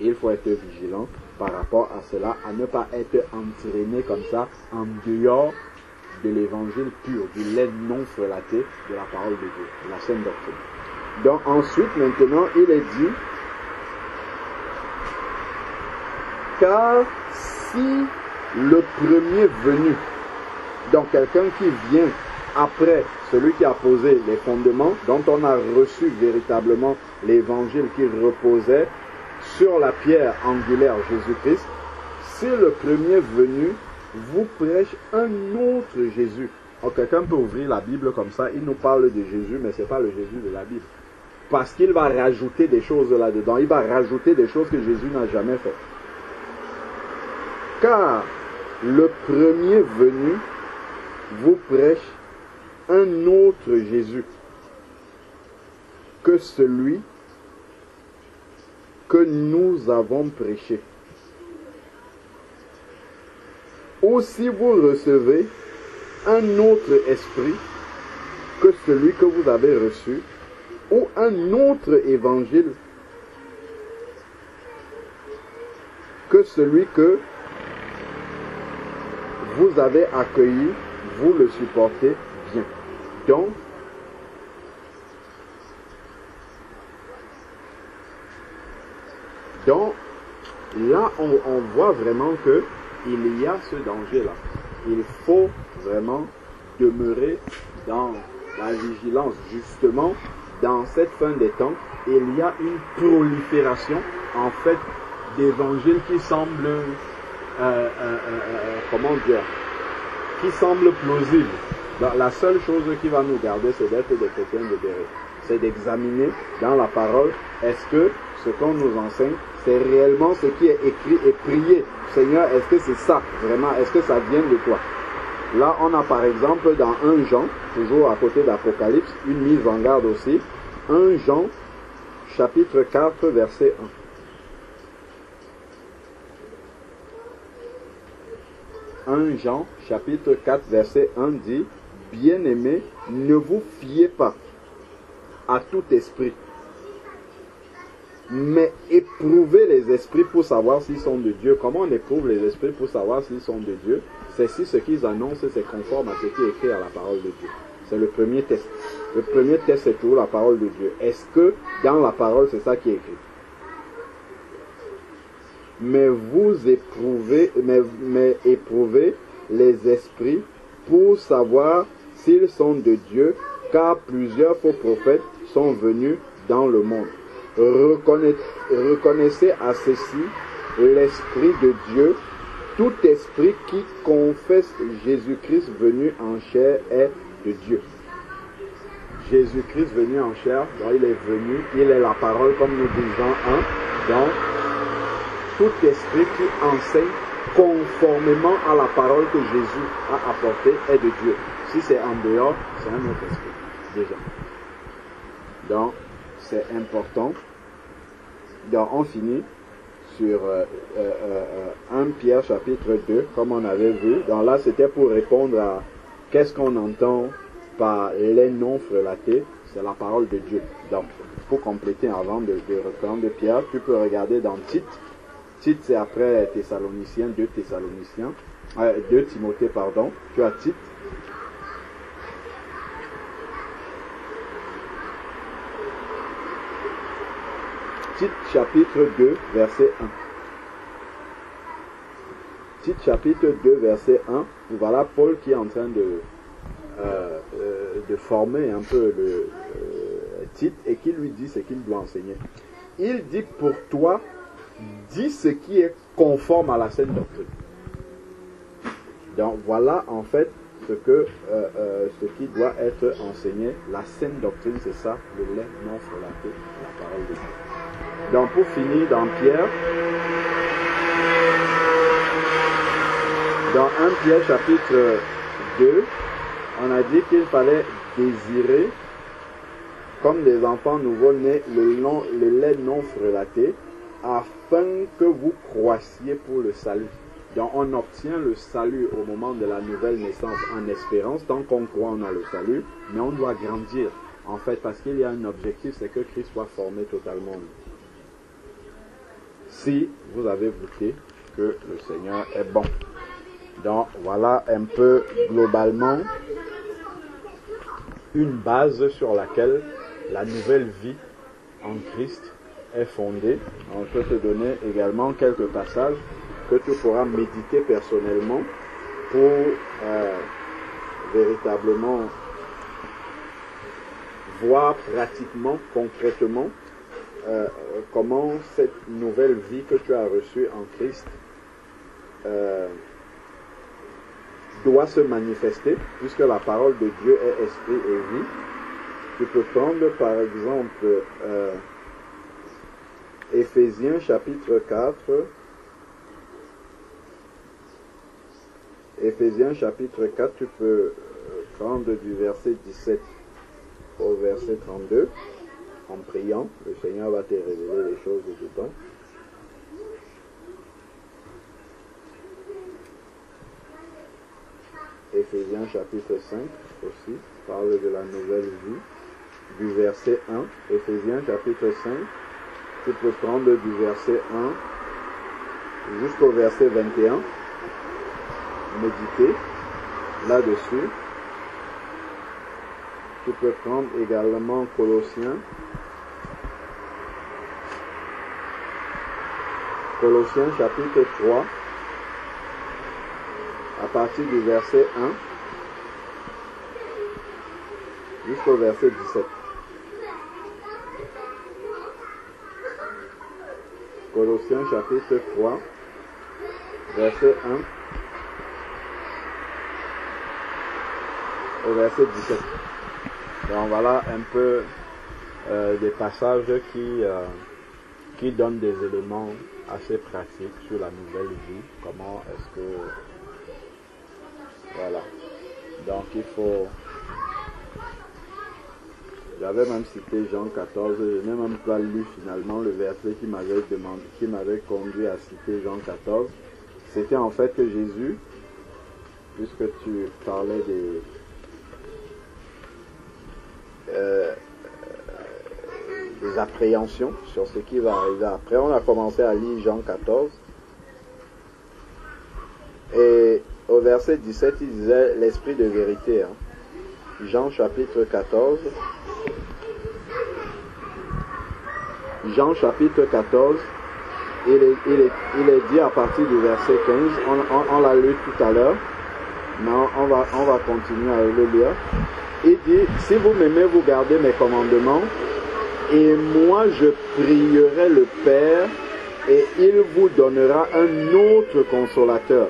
Et il faut être vigilant par rapport à cela, à ne pas être entraîné comme ça en dehors de l'évangile pur, du lait non frelaté de la parole de Dieu, de la sainte doctrine. Donc ensuite, maintenant, il est dit, car si le premier venu, donc quelqu'un qui vient après celui qui a posé les fondements, dont on a reçu véritablement l'évangile qui reposait sur la pierre angulaire Jésus-Christ, si le premier venu vous prêche un autre Jésus. Alors, quelqu'un peut ouvrir la Bible comme ça, il nous parle de Jésus, mais ce n'est pas le Jésus de la Bible. Parce qu'il va rajouter des choses là-dedans, il va rajouter des choses que Jésus n'a jamais faites. Car le premier venu vous prêche un autre Jésus que celui que nous avons prêché. Ou si vous recevez un autre esprit que celui que vous avez reçu, ou un autre évangile que celui que vous avez accueilli, vous le supportez bien. Donc là, on voit vraiment que il y a ce danger-là. Il faut vraiment demeurer dans la vigilance. Justement, dans cette fin des temps, il y a une prolifération, en fait, d'évangiles qui semblent, comment dire, qui semblent plausibles. Donc, la seule chose qui va nous garder, c'est d'être des chrétiens de vérité. C'est d'examiner dans la parole, est-ce que ce qu'on nous enseigne, c'est réellement ce qui est écrit et prié. Seigneur, est-ce que c'est ça vraiment? Est-ce que ça vient de toi? Là, on a par exemple dans 1 Jean, toujours à côté d'Apocalypse, une mise en garde aussi. 1 Jean, chapitre 4, verset 1. 1 Jean, chapitre 4, verset 1 dit, « Bien-aimés, ne vous fiez pas à tout esprit, mais éprouvez les esprits pour savoir s'ils sont de Dieu. » Comment on éprouve les esprits pour savoir s'ils sont de Dieu? C'est si ce qu'ils annoncent, c'est conforme à ce qui est écrit à la parole de Dieu. C'est le premier test. Le premier test, c'est toujours la parole de Dieu. Est-ce que dans la parole, c'est ça qui est écrit? Mais vous éprouvez, mais éprouvez les esprits pour savoir s'ils sont de Dieu, car plusieurs faux prophètes sont venus dans le monde. Reconnaissez à ceci l'Esprit de Dieu. Tout esprit qui confesse Jésus-Christ venu en chair est de Dieu. Jésus-Christ venu en chair, donc il est venu, il est la parole comme nous disons 1. Donc, tout esprit qui enseigne conformément à la parole que Jésus a apportée est de Dieu. Si c'est en dehors, c'est un autre esprit, déjà. Donc, c'est important. Donc, on finit sur 1 Pierre chapitre 2, comme on avait vu. Donc là, c'était pour répondre à qu'est-ce qu'on entend par les noms frelatés. C'est la parole de Dieu. Donc, pour compléter avant de reprendre Pierre, tu peux regarder dans Tite. Tite, c'est après Thessaloniciens, 2 Thessaloniciens, 2 Timothée, pardon. Tu as Tite. Tite chapitre 2, verset 1. Tite chapitre 2, verset 1. Voilà Paul qui est en train de former un peu le titre et qui lui dit ce qu'il doit enseigner. Il dit pour toi, dis ce qui est conforme à la saine doctrine. Donc voilà en fait ce qui doit être enseigné. La saine doctrine, c'est ça, le lait non frelaté, la parole de Dieu. Donc pour finir, dans Pierre, dans 1 Pierre chapitre 2, on a dit qu'il fallait désirer, comme des enfants nouveau-nés, le lait non frelaté, afin que vous croissiez pour le salut. Donc on obtient le salut au moment de la nouvelle naissance en espérance, tant qu'on croit on a le salut, mais on doit grandir, en fait, parce qu'il y a un objectif, c'est que Christ soit formé totalement. Si vous avez goûté que le Seigneur est bon. Donc voilà un peu globalement une base sur laquelle la nouvelle vie en Christ est fondée. On peut te donner également quelques passages que tu pourras méditer personnellement pour véritablement voir pratiquement, concrètement comment cette nouvelle vie que tu as reçue en Christ doit se manifester, puisque la parole de Dieu est esprit et vie. Tu peux prendre par exemple Éphésiens chapitre 4. Éphésiens chapitre 4, tu peux prendre du verset 17 au verset 32. En priant, le Seigneur va te révéler les choses de tout temps. Éphésiens chapitre 5 aussi parle de la nouvelle vie, du verset 1. Éphésiens chapitre 5, tu peux prendre du verset 1 jusqu'au verset 21. Méditer là-dessus. Tu peux prendre également Colossiens. Colossiens chapitre 3. À partir du verset 1 jusqu'au verset 17. Colossiens chapitre 3, verset 1 au verset 17. Donc voilà un peu des passages qui donnent des éléments assez pratiques sur la nouvelle vie. Comment est-ce que... Voilà. Donc il faut... J'avais même cité Jean 14, je n'ai même pas lu finalement le verset qui m'avait conduit à citer Jean 14. C'était en fait que Jésus, puisque tu parlais des appréhensions sur ce qui va arriver après. On a commencé à lire Jean 14. Et au verset 17, il disait l'esprit de vérité. Jean chapitre 14. Jean chapitre 14, il est dit à partir du verset 15, on l'a lu tout à l'heure, mais on va continuer à le lire. Il dit, si vous m'aimez, vous gardez mes commandements, et moi je prierai le Père, et il vous donnera un autre consolateur,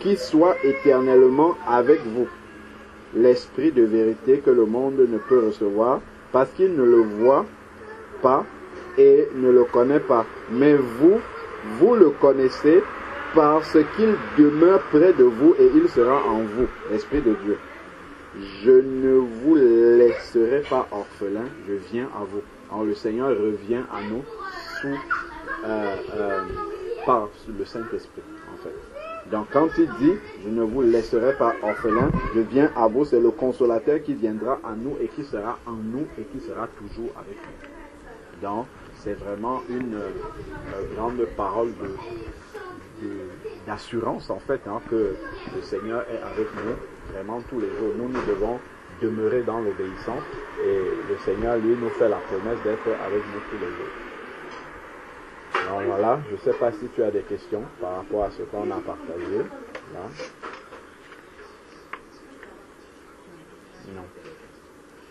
qui soit éternellement avec vous, l'esprit de vérité que le monde ne peut recevoir, parce qu'il ne le voit pas et ne le connaît pas. Mais vous le connaissez parce qu'il demeure près de vous et il sera en vous, l'Esprit de Dieu. Je ne vous laisserai pas orphelin, je viens à vous. Alors le Seigneur revient à nous par le Saint-Esprit, en fait. Donc quand il dit, je ne vous laisserai pas orphelin, je viens à vous, c'est le consolateur qui viendra à nous et qui sera en nous et qui sera toujours avec nous. Donc, c'est vraiment une grande parole d'assurance, en fait, que le Seigneur est avec nous, vraiment tous les jours. Nous devons demeurer dans l'obéissance et le Seigneur, lui, nous fait la promesse d'être avec nous tous les jours. Alors voilà, je ne sais pas si tu as des questions par rapport à ce qu'on a partagé. Là. Non,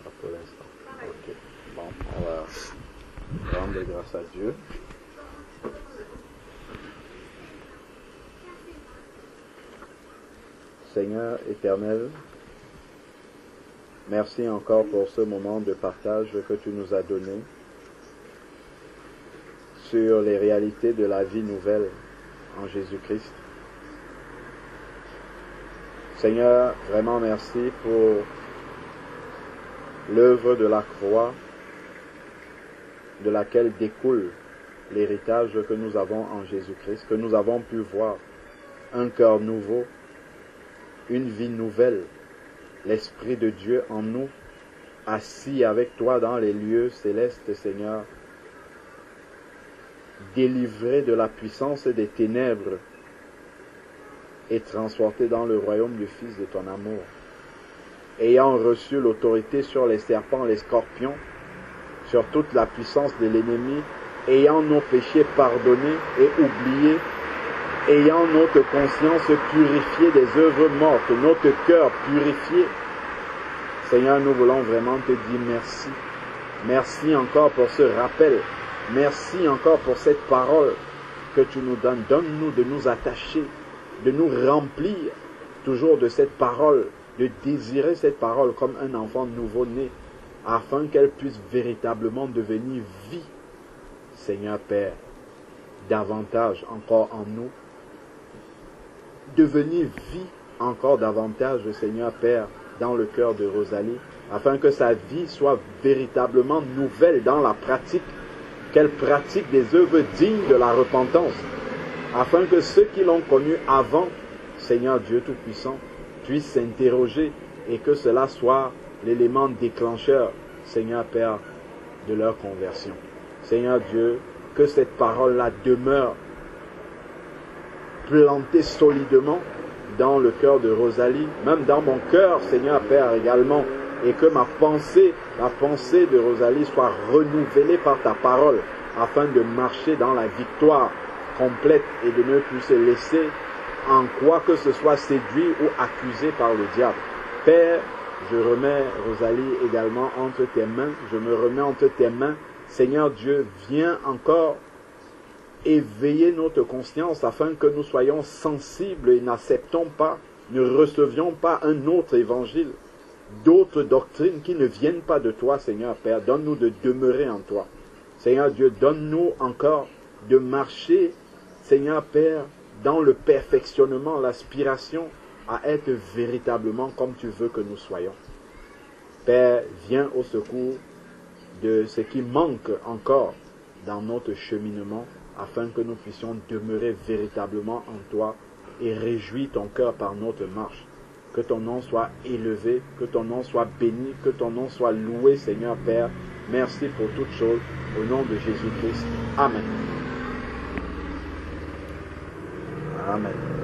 pas pour l'instant. Ok. Bon, on va rendre grâce à Dieu. Seigneur éternel, merci encore pour ce moment de partage que tu nous as donné sur les réalités de la vie nouvelle en Jésus-Christ. Seigneur, vraiment merci pour l'œuvre de la croix de laquelle découle l'héritage que nous avons en Jésus-Christ, que nous avons pu voir, un cœur nouveau, une vie nouvelle, l'Esprit de Dieu en nous, assis avec toi dans les lieux célestes, Seigneur, délivré de la puissance des ténèbres et transporté dans le royaume du Fils de ton amour, ayant reçu l'autorité sur les serpents, les scorpions, sur toute la puissance de l'ennemi, ayant nos péchés pardonnés et oubliés, ayant notre conscience purifiée des œuvres mortes, notre cœur purifié. Seigneur, nous voulons vraiment te dire merci. Merci encore pour ce rappel. Merci encore pour cette parole que tu nous donnes. Donne-nous de nous attacher, de nous remplir toujours de cette parole, de désirer cette parole comme un enfant nouveau-né, afin qu'elle puisse véritablement devenir vie. Seigneur Père, davantage encore en nous, devenir vie encore davantage, Seigneur Père, dans le cœur de Rosalie, afin que sa vie soit véritablement nouvelle dans la pratique, qu'elle pratique des œuvres dignes de la repentance, afin que ceux qui l'ont connue avant, Seigneur Dieu Tout-Puissant, puissent s'interroger et que cela soit l'élément déclencheur, Seigneur Père, de leur conversion. Seigneur Dieu, que cette parole-là demeure plantée solidement dans le cœur de Rosalie, même dans mon cœur, Seigneur Père, également, et que la pensée de Rosalie soit renouvelée par ta parole, afin de marcher dans la victoire complète et de ne plus se laisser en quoi que ce soit séduit ou accusé par le diable. Père, je remets Rosalie également entre tes mains, je me remets entre tes mains. Seigneur Dieu, viens encore éveiller notre conscience afin que nous soyons sensibles et n'acceptons pas, ne recevions pas un autre évangile, d'autres doctrines qui ne viennent pas de toi, Seigneur Père. Donne-nous de demeurer en toi. Seigneur Dieu, donne-nous encore de marcher, Seigneur Père, dans le perfectionnement, l'aspiration à être véritablement comme tu veux que nous soyons. Père, viens au secours de ce qui manque encore dans notre cheminement, afin que nous puissions demeurer véritablement en toi et réjouir ton cœur par notre marche. Que ton nom soit élevé, que ton nom soit béni, que ton nom soit loué, Seigneur Père. Merci pour toutes choses, au nom de Jésus-Christ. Amen. Amen.